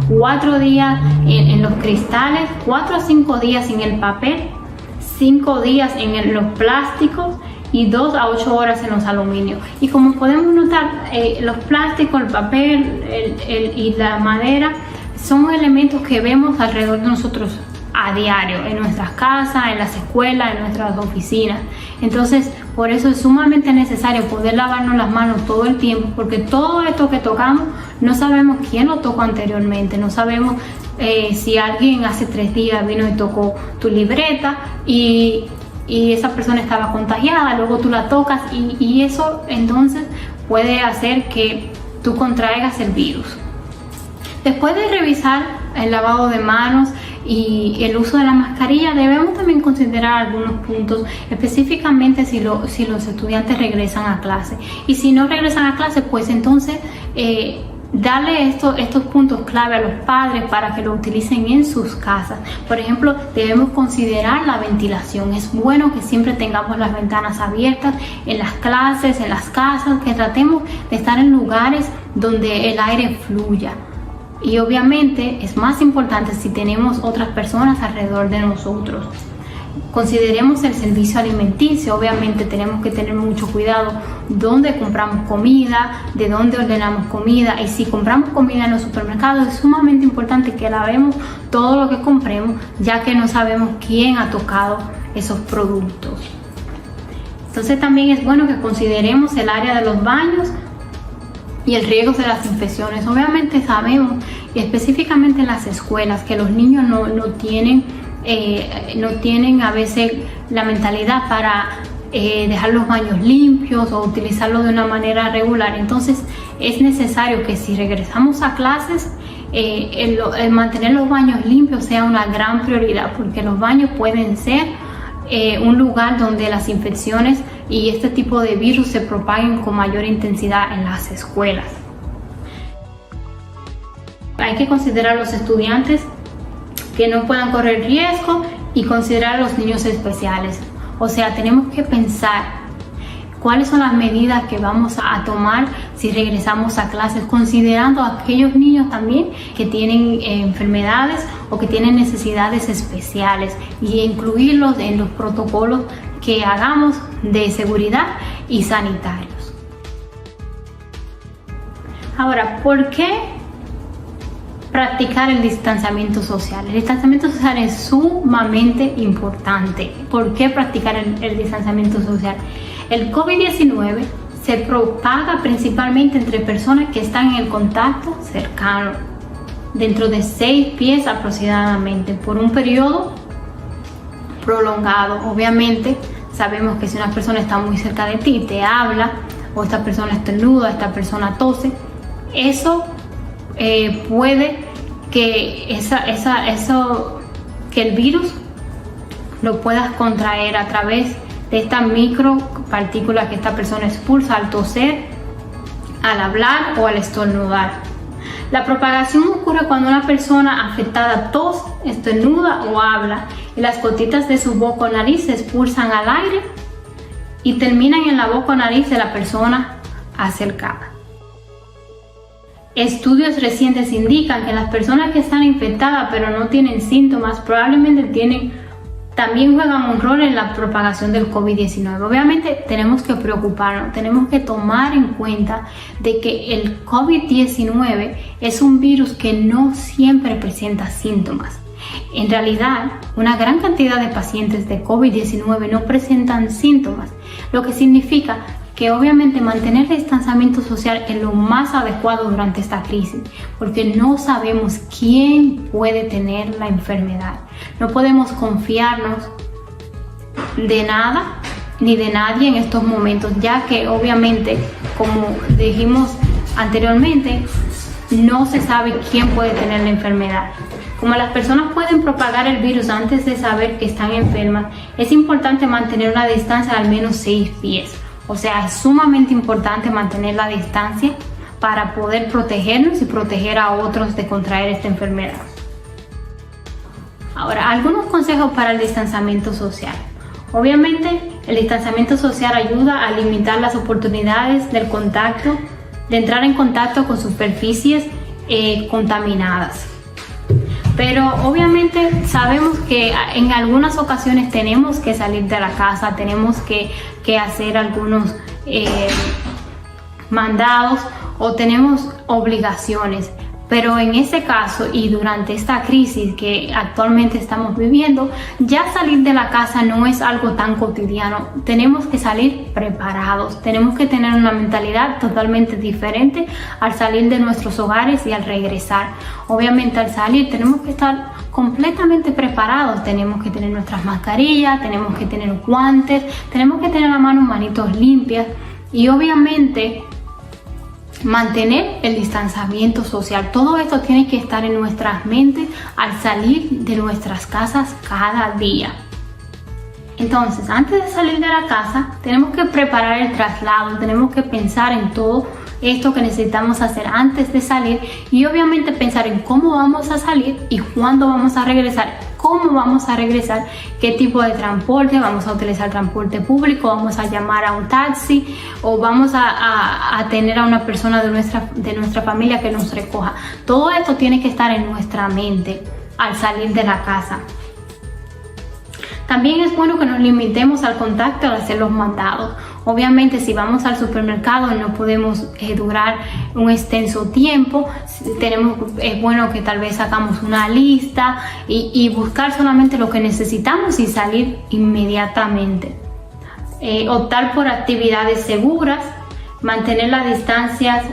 4 días en los cristales, 4 a 5 días en el papel, 5 días en los plásticos y 2 a 8 horas en los aluminios. Y como podemos notar, los plásticos, el papel y la madera son elementos que vemos alrededor de nosotros a diario, en nuestras casas, en las escuelas, en nuestras oficinas. Entonces, por eso es sumamente necesario poder lavarnos las manos todo el tiempo, porque todo esto que tocamos no sabemos quién lo tocó anteriormente, no sabemos si alguien hace 3 días vino y tocó tu libreta y esa persona estaba contagiada, luego tú la tocas y eso entonces puede hacer que tú contraigas el virus. Después de revisar el lavado de manos y el uso de la mascarilla, debemos también considerar algunos puntos, específicamente si los estudiantes regresan a clase. Y si no regresan a clase, pues entonces darle estos puntos clave a los padres para que lo utilicen en sus casas. Por ejemplo, debemos considerar la ventilación. Es bueno que siempre tengamos las ventanas abiertas en las clases, en las casas, que tratemos de estar en lugares donde el aire fluya. Y obviamente es más importante si tenemos otras personas alrededor de nosotros. Consideremos el servicio alimenticio. Obviamente tenemos que tener mucho cuidado dónde compramos comida, de dónde ordenamos comida, y si compramos comida en los supermercados es sumamente importante que lavemos todo lo que compremos, ya que no sabemos quién ha tocado esos productos. Entonces también es bueno que consideremos el área de los baños y el riesgo de las infecciones. Obviamente sabemos, y específicamente en las escuelas, que los niños no tienen a veces la mentalidad para dejar los baños limpios o utilizarlos de una manera regular. Entonces es necesario que si regresamos a clases, el mantener los baños limpios sea una gran prioridad, porque los baños pueden ser un lugar donde las infecciones y este tipo de virus se propaguen con mayor intensidad en las escuelas. Hay que considerar a los estudiantes que no puedan correr riesgo y considerar a los niños especiales. O sea, tenemos que pensar cuáles son las medidas que vamos a tomar si regresamos a clases, considerando a aquellos niños también que tienen enfermedades o que tienen necesidades especiales, y incluirlos en los protocolos que hagamos de seguridad y sanitarios. Ahora, ¿por qué practicar el distanciamiento social? El distanciamiento social es sumamente importante. ¿Por qué practicar el distanciamiento social? El COVID-19 se propaga principalmente entre personas que están en el contacto cercano, dentro de 6 pies aproximadamente, por un periodo prolongado. Obviamente sabemos que si una persona está muy cerca de ti, te habla, o esta persona estornuda, esta persona tose, eso puede que que el virus lo puedas contraer a través de estas micropartículas que esta persona expulsa al toser, al hablar o al estornudar. La propagación ocurre cuando una persona afectada tos, estornuda o habla, y las gotitas de su boca o nariz se expulsan al aire y terminan en la boca o nariz de la persona acercada. Estudios recientes indican que las personas que están infectadas pero no tienen síntomas probablemente también juegan un rol en la propagación del COVID-19. Obviamente tenemos que preocuparnos, tenemos que tomar en cuenta de que el COVID-19 es un virus que no siempre presenta síntomas. En realidad, una gran cantidad de pacientes de COVID-19 no presentan síntomas, lo que significa que obviamente mantener el distanciamiento social es lo más adecuado durante esta crisis, porque no sabemos quién puede tener la enfermedad. No podemos confiarnos de nada ni de nadie en estos momentos, ya que obviamente, como dijimos anteriormente, no se sabe quién puede tener la enfermedad. Como las personas pueden propagar el virus antes de saber que están enfermas, es importante mantener una distancia de al menos 6 pies. O sea, es sumamente importante mantener la distancia para poder protegernos y proteger a otros de contraer esta enfermedad. Ahora, algunos consejos para el distanciamiento social. Obviamente, el distanciamiento social ayuda a limitar las oportunidades del contacto, de entrar en contacto con superficies contaminadas. Pero obviamente sabemos que en algunas ocasiones tenemos que salir de la casa, tenemos que hacer algunos mandados o tenemos obligaciones. Pero en ese caso y durante esta crisis que actualmente estamos viviendo, ya salir de la casa no es algo tan cotidiano. Tenemos que salir preparados, tenemos que tener una mentalidad totalmente diferente al salir de nuestros hogares y al regresar. Obviamente al salir tenemos que estar completamente preparados, tenemos que tener nuestras mascarillas, tenemos que tener guantes, tenemos que tener las manitos limpias y obviamente mantener el distanciamiento social. Todo esto tiene que estar en nuestras mentes al salir de nuestras casas cada día. Entonces, antes de salir de la casa, tenemos que preparar el traslado, tenemos que pensar en todo esto que necesitamos hacer antes de salir y obviamente pensar en cómo vamos a salir y cuándo vamos a regresar, cómo vamos a regresar, qué tipo de transporte, vamos a utilizar transporte público, vamos a llamar a un taxi o vamos a tener a una persona de nuestra familia que nos recoja. Todo esto tiene que estar en nuestra mente al salir de la casa. También es bueno que nos limitemos al contacto al hacer los mandados. Obviamente si vamos al supermercado no podemos durar un extenso tiempo. Es bueno que tal vez sacamos una lista y buscar solamente lo que necesitamos y salir inmediatamente. Optar por actividades seguras, mantener las distancias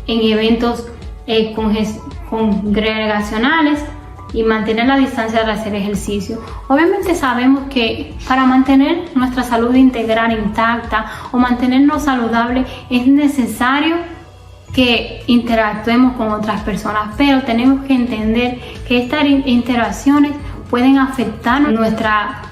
en eventos congregacionales y mantener la distancia al hacer ejercicio. Obviamente sabemos que para mantener nuestra salud integral intacta o mantenernos saludables es necesario que interactuemos con otras personas, pero tenemos que entender que estas interacciones pueden afectar nuestra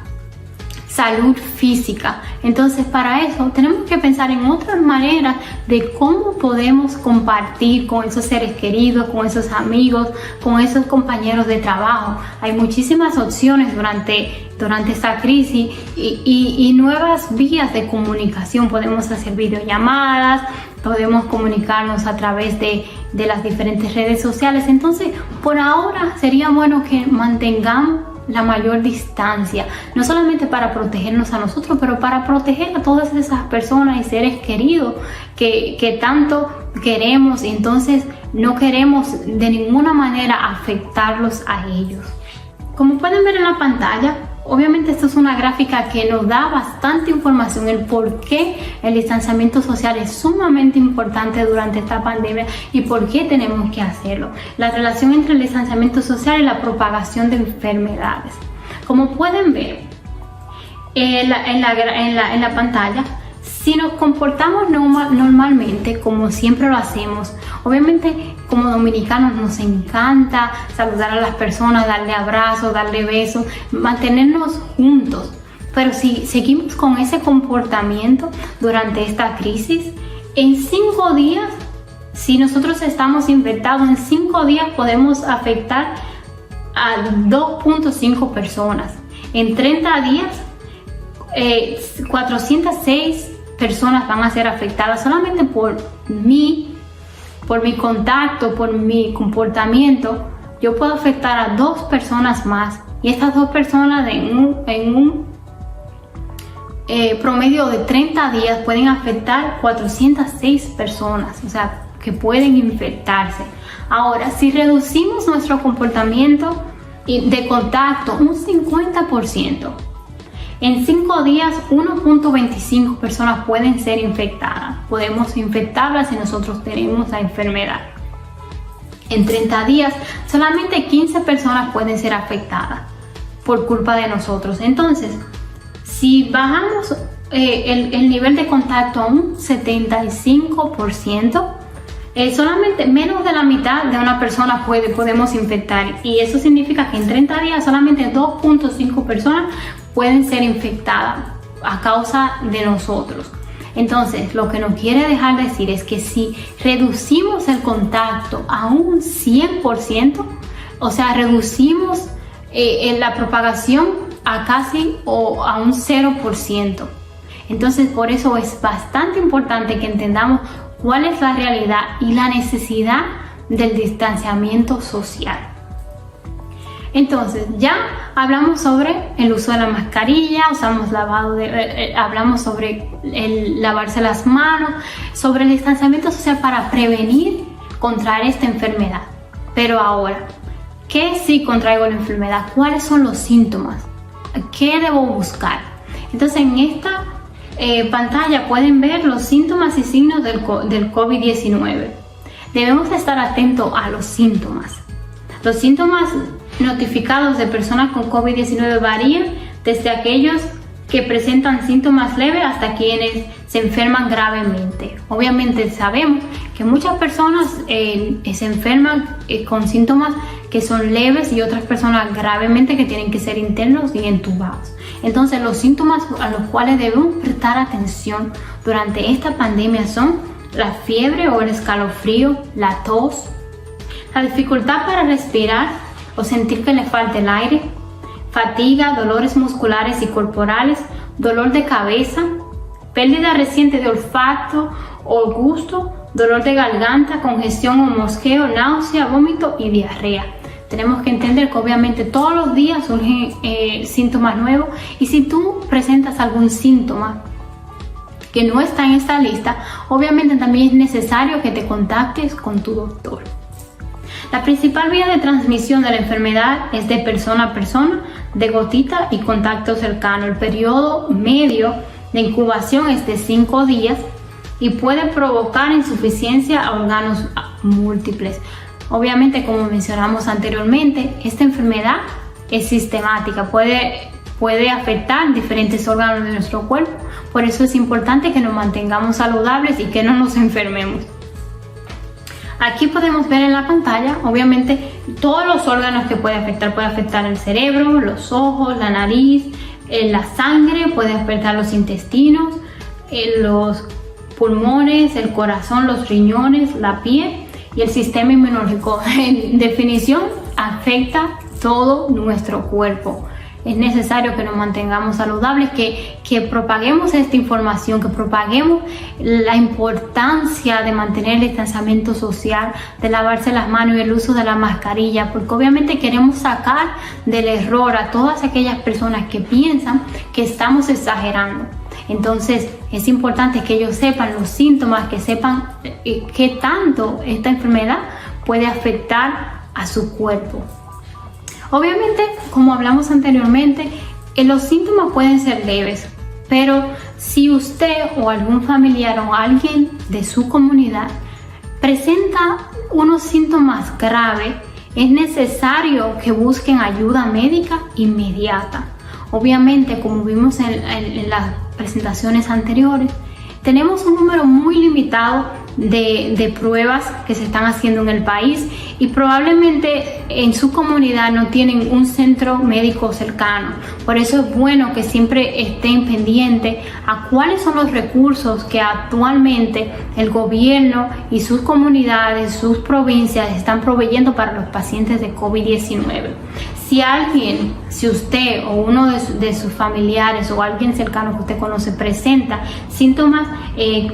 salud física. Entonces para eso tenemos que pensar en otras maneras de cómo podemos compartir con esos seres queridos, con esos amigos, con esos compañeros de trabajo. Hay muchísimas opciones durante esta crisis y nuevas vías de comunicación. Podemos hacer videollamadas, podemos comunicarnos a través de las diferentes redes sociales. Entonces por ahora sería bueno que mantengamos la mayor distancia, no solamente para protegernos a nosotros, pero para proteger a todas esas personas y seres queridos que tanto queremos y entonces no queremos de ninguna manera afectarlos a ellos. Como pueden ver en la pantalla, obviamente esta es una gráfica que nos da bastante información el por qué el distanciamiento social es sumamente importante durante esta pandemia y por qué tenemos que hacerlo. La relación entre el distanciamiento social y la propagación de enfermedades. Como pueden ver en la pantalla, si nos comportamos normalmente, como siempre lo hacemos, obviamente como dominicanos nos encanta saludar a las personas, darle abrazos, darle besos, mantenernos juntos. Pero si seguimos con ese comportamiento durante esta crisis, en 5 días, si nosotros estamos infectados, en 5 días podemos afectar a 2.5 personas. En 30 días, 406 personas van a ser afectadas solamente por mi contacto, por mi comportamiento. Yo puedo afectar a 2 personas más y estas 2 personas en un promedio de 30 días pueden afectar 406 personas, o sea, que pueden infectarse. Ahora, si reducimos nuestro comportamiento de contacto un 50%, en 5 días 1.25 personas pueden ser infectadas. Podemos infectarlas si nosotros tenemos la enfermedad. En 30 días solamente 15 personas pueden ser afectadas por culpa de nosotros. Entonces, si bajamos el nivel de contacto a un 75%, solamente menos de la mitad de una persona podemos infectar, y eso significa que en 30 días solamente 2.5 personas pueden ser infectadas a causa de nosotros. Entonces, lo que nos quiere dejar decir es que si reducimos el contacto a un 100%, o sea, reducimos la propagación a casi o a un 0%. Entonces, por eso es bastante importante que entendamos cuál es la realidad y la necesidad del distanciamiento social. Entonces, ya hablamos sobre el uso de la mascarilla, hablamos sobre el lavarse las manos, sobre el distanciamiento social para prevenir contraer esta enfermedad. Pero ahora, ¿qué si contraigo la enfermedad? ¿Cuáles son los síntomas? ¿Qué debo buscar? Entonces, en esta pantalla pueden ver los síntomas y signos del COVID-19. Debemos estar atentos a los síntomas. Los síntomas notificados de personas con COVID-19 varían desde aquellos que presentan síntomas leves hasta quienes se enferman gravemente. Obviamente sabemos que muchas personas se enferman con síntomas que son leves y otras personas gravemente que tienen que ser internos y entubados. Entonces los síntomas a los cuales debemos prestar atención durante esta pandemia son la fiebre o el escalofrío, la tos, la dificultad para respirar o sentir que le falta el aire, fatiga, dolores musculares y corporales, dolor de cabeza, pérdida reciente de olfato o gusto, dolor de garganta, congestión o mosqueo, náusea, vómito y diarrea. Tenemos que entender que obviamente todos los días surgen síntomas nuevos, y si tú presentas algún síntoma que no está en esta lista, obviamente también es necesario que te contactes con tu doctor. La principal vía de transmisión de la enfermedad es de persona a persona, de gotita y contacto cercano. El periodo medio de incubación es de 5 días y puede provocar insuficiencia a órganos múltiples. Obviamente, como mencionamos anteriormente, esta enfermedad es sistemática, puede afectar diferentes órganos de nuestro cuerpo. Por eso es importante que nos mantengamos saludables y que no nos enfermemos. Aquí podemos ver en la pantalla, obviamente, todos los órganos que puede afectar el cerebro, los ojos, la nariz, la sangre, puede afectar los intestinos, los pulmones, el corazón, los riñones, la piel y el sistema inmunológico. En definición, afecta todo nuestro cuerpo. Es necesario que nos mantengamos saludables, que propaguemos esta información, que propaguemos la importancia de mantener el distanciamiento social, de lavarse las manos y el uso de la mascarilla, porque obviamente queremos sacar del error a todas aquellas personas que piensan que estamos exagerando. Entonces es importante que ellos sepan los síntomas, que sepan qué tanto esta enfermedad puede afectar a su cuerpo. Obviamente, como hablamos anteriormente, los síntomas pueden ser leves, pero si usted o algún familiar o alguien de su comunidad presenta unos síntomas graves, es necesario que busquen ayuda médica inmediata. Obviamente, como vimos en las presentaciones anteriores, tenemos un número muy limitado de pruebas que se están haciendo en el país, y probablemente en su comunidad no tienen un centro médico cercano. Por eso es bueno que siempre estén pendientes a cuáles son los recursos que actualmente el gobierno y sus comunidades, sus provincias están proveyendo para los pacientes de COVID-19. Si usted o uno de sus familiares o alguien cercano que usted conoce presenta síntomas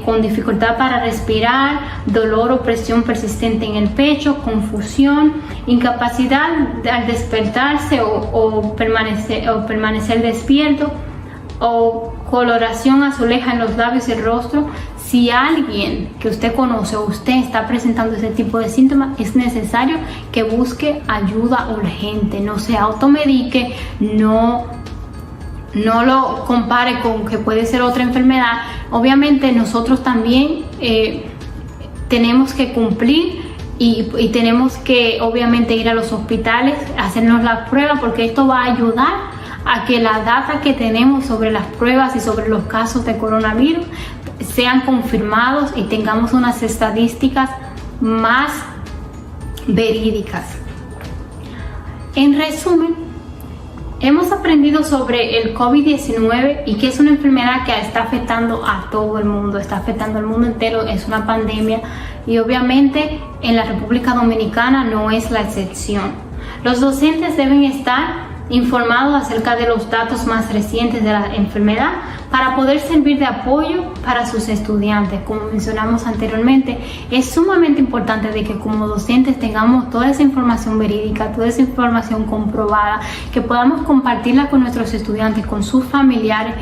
con dificultad para respirar, dolor o presión persistente en el pecho, confusión, incapacidad al despertarse o permanecer despierto, o coloración azuleja en los labios y el rostro, si alguien que usted conoce o usted está presentando ese tipo de síntomas, es necesario que busque ayuda urgente. No se automedique, no lo compare con que puede ser otra enfermedad. Obviamente nosotros también tenemos que cumplir y tenemos que obviamente ir a los hospitales, hacernos las pruebas, porque esto va a ayudar a que la data que tenemos sobre las pruebas y sobre los casos de coronavirus sean confirmados y tengamos unas estadísticas más verídicas. En resumen, hemos aprendido sobre el COVID-19 y que es una enfermedad que está afectando a todo el mundo, está afectando al mundo entero, es una pandemia, y obviamente en la República Dominicana no es la excepción. Los docentes deben estar informados acerca de los datos más recientes de la enfermedad para poder servir de apoyo para sus estudiantes. Como mencionamos anteriormente, es sumamente importante de que como docentes tengamos toda esa información verídica, toda esa información comprobada, que podamos compartirla con nuestros estudiantes, con sus familiares,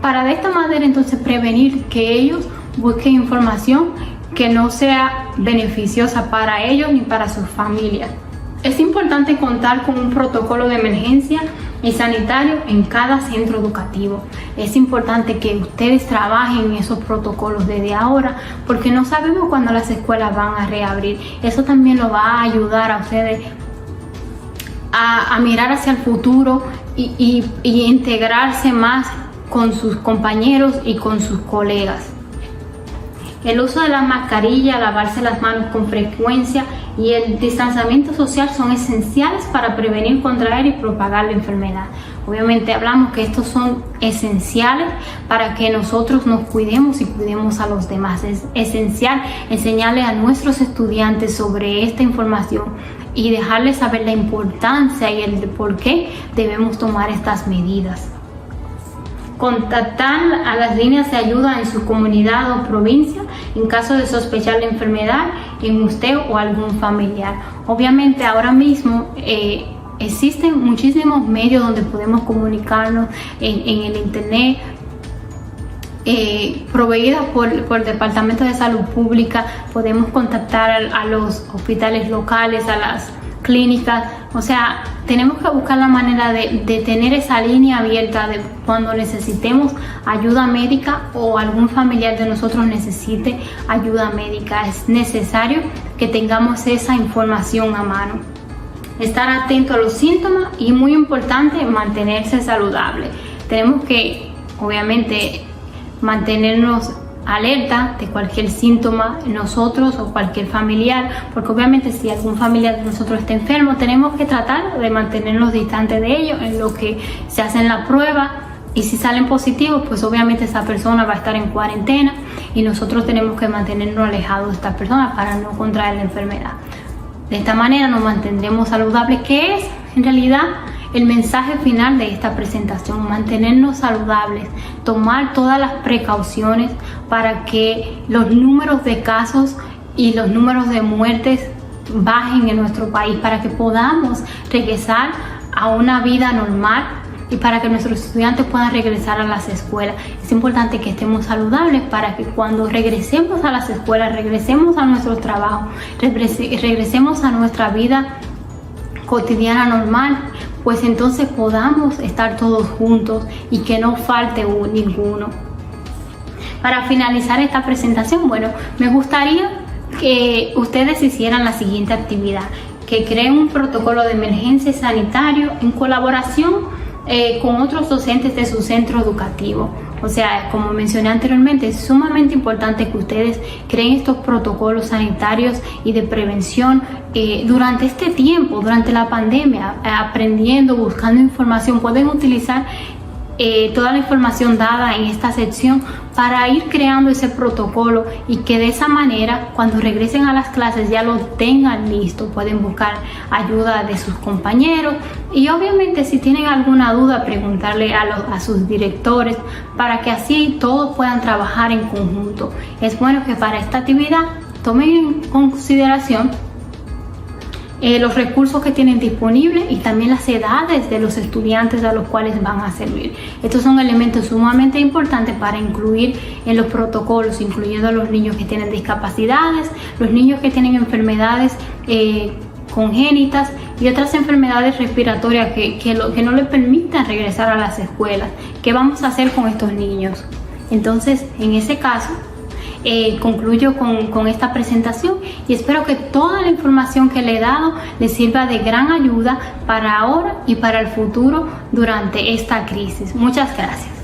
para de esta manera entonces prevenir que ellos busquen información que no sea beneficiosa para ellos ni para sus familias. Es importante contar con un protocolo de emergencia y sanitario en cada centro educativo. Es importante que ustedes trabajen en esos protocolos desde ahora, porque no sabemos cuándo las escuelas van a reabrir. Eso también lo va a ayudar a ustedes a mirar hacia el futuro y integrarse más con sus compañeros y con sus colegas. El uso de la mascarilla, lavarse las manos con frecuencia y el distanciamiento social son esenciales para prevenir, contraer y propagar la enfermedad. Obviamente hablamos que estos son esenciales para que nosotros nos cuidemos y cuidemos a los demás. Es esencial enseñarles a nuestros estudiantes sobre esta información y dejarles saber la importancia y el por qué debemos tomar estas medidas. Contactar a las líneas de ayuda en su comunidad o provincia en caso de sospechar la enfermedad en usted o algún familiar. Obviamente ahora mismo existen muchísimos medios donde podemos comunicarnos en el internet, proveídas por el Departamento de Salud Pública. Podemos contactar a los hospitales locales, a las clínicas. O sea, tenemos que buscar la manera de tener esa línea abierta de cuando necesitemos ayuda médica o algún familiar de nosotros necesite ayuda médica. Es necesario que tengamos esa información a mano. Estar atento a los síntomas y, muy importante, mantenerse saludable. Tenemos que, obviamente, mantenernos alerta de cualquier síntoma nosotros o cualquier familiar, porque obviamente si algún familiar de nosotros está enfermo, tenemos que tratar de mantenernos distantes de ellos en lo que se hacen la prueba, y si salen positivos, pues obviamente esa persona va a estar en cuarentena y nosotros tenemos que mantenernos alejados de esta persona para no contraer la enfermedad. De esta manera nos mantendremos saludables, que es en realidad el mensaje final de esta presentación: mantenernos saludables, tomar todas las precauciones para que los números de casos y los números de muertes bajen en nuestro país, para que podamos regresar a una vida normal y para que nuestros estudiantes puedan regresar a las escuelas. Es importante que estemos saludables para que cuando regresemos a las escuelas, regresemos a nuestros trabajos, regresemos a nuestra vida cotidiana normal, pues entonces podamos estar todos juntos y que no falte ninguno. Para finalizar esta presentación, bueno, me gustaría que ustedes hicieran la siguiente actividad: que creen un protocolo de emergencia sanitario en colaboración con otros docentes de su centro educativo. O sea, como mencioné anteriormente, es sumamente importante que ustedes creen estos protocolos sanitarios y de prevención durante este tiempo, durante la pandemia, aprendiendo, buscando información. Pueden utilizar toda la información dada en esta sección para ir creando ese protocolo y que de esa manera, cuando regresen a las clases, ya lo tengan listo. Pueden buscar ayuda de sus compañeros y obviamente si tienen alguna duda, preguntarle a sus directores, para que así todos puedan trabajar en conjunto. Es bueno que para esta actividad tomen en consideración los recursos que tienen disponibles y también las edades de los estudiantes a los cuales van a servir. Estos son elementos sumamente importantes para incluir en los protocolos, incluyendo a los niños que tienen discapacidades, los niños que tienen enfermedades congénitas y otras enfermedades respiratorias que no les permitan regresar a las escuelas. ¿Qué vamos a hacer con estos niños? Entonces, en ese caso, concluyo con esta presentación y espero que toda la información que le he dado les sirva de gran ayuda para ahora y para el futuro durante esta crisis. Muchas gracias.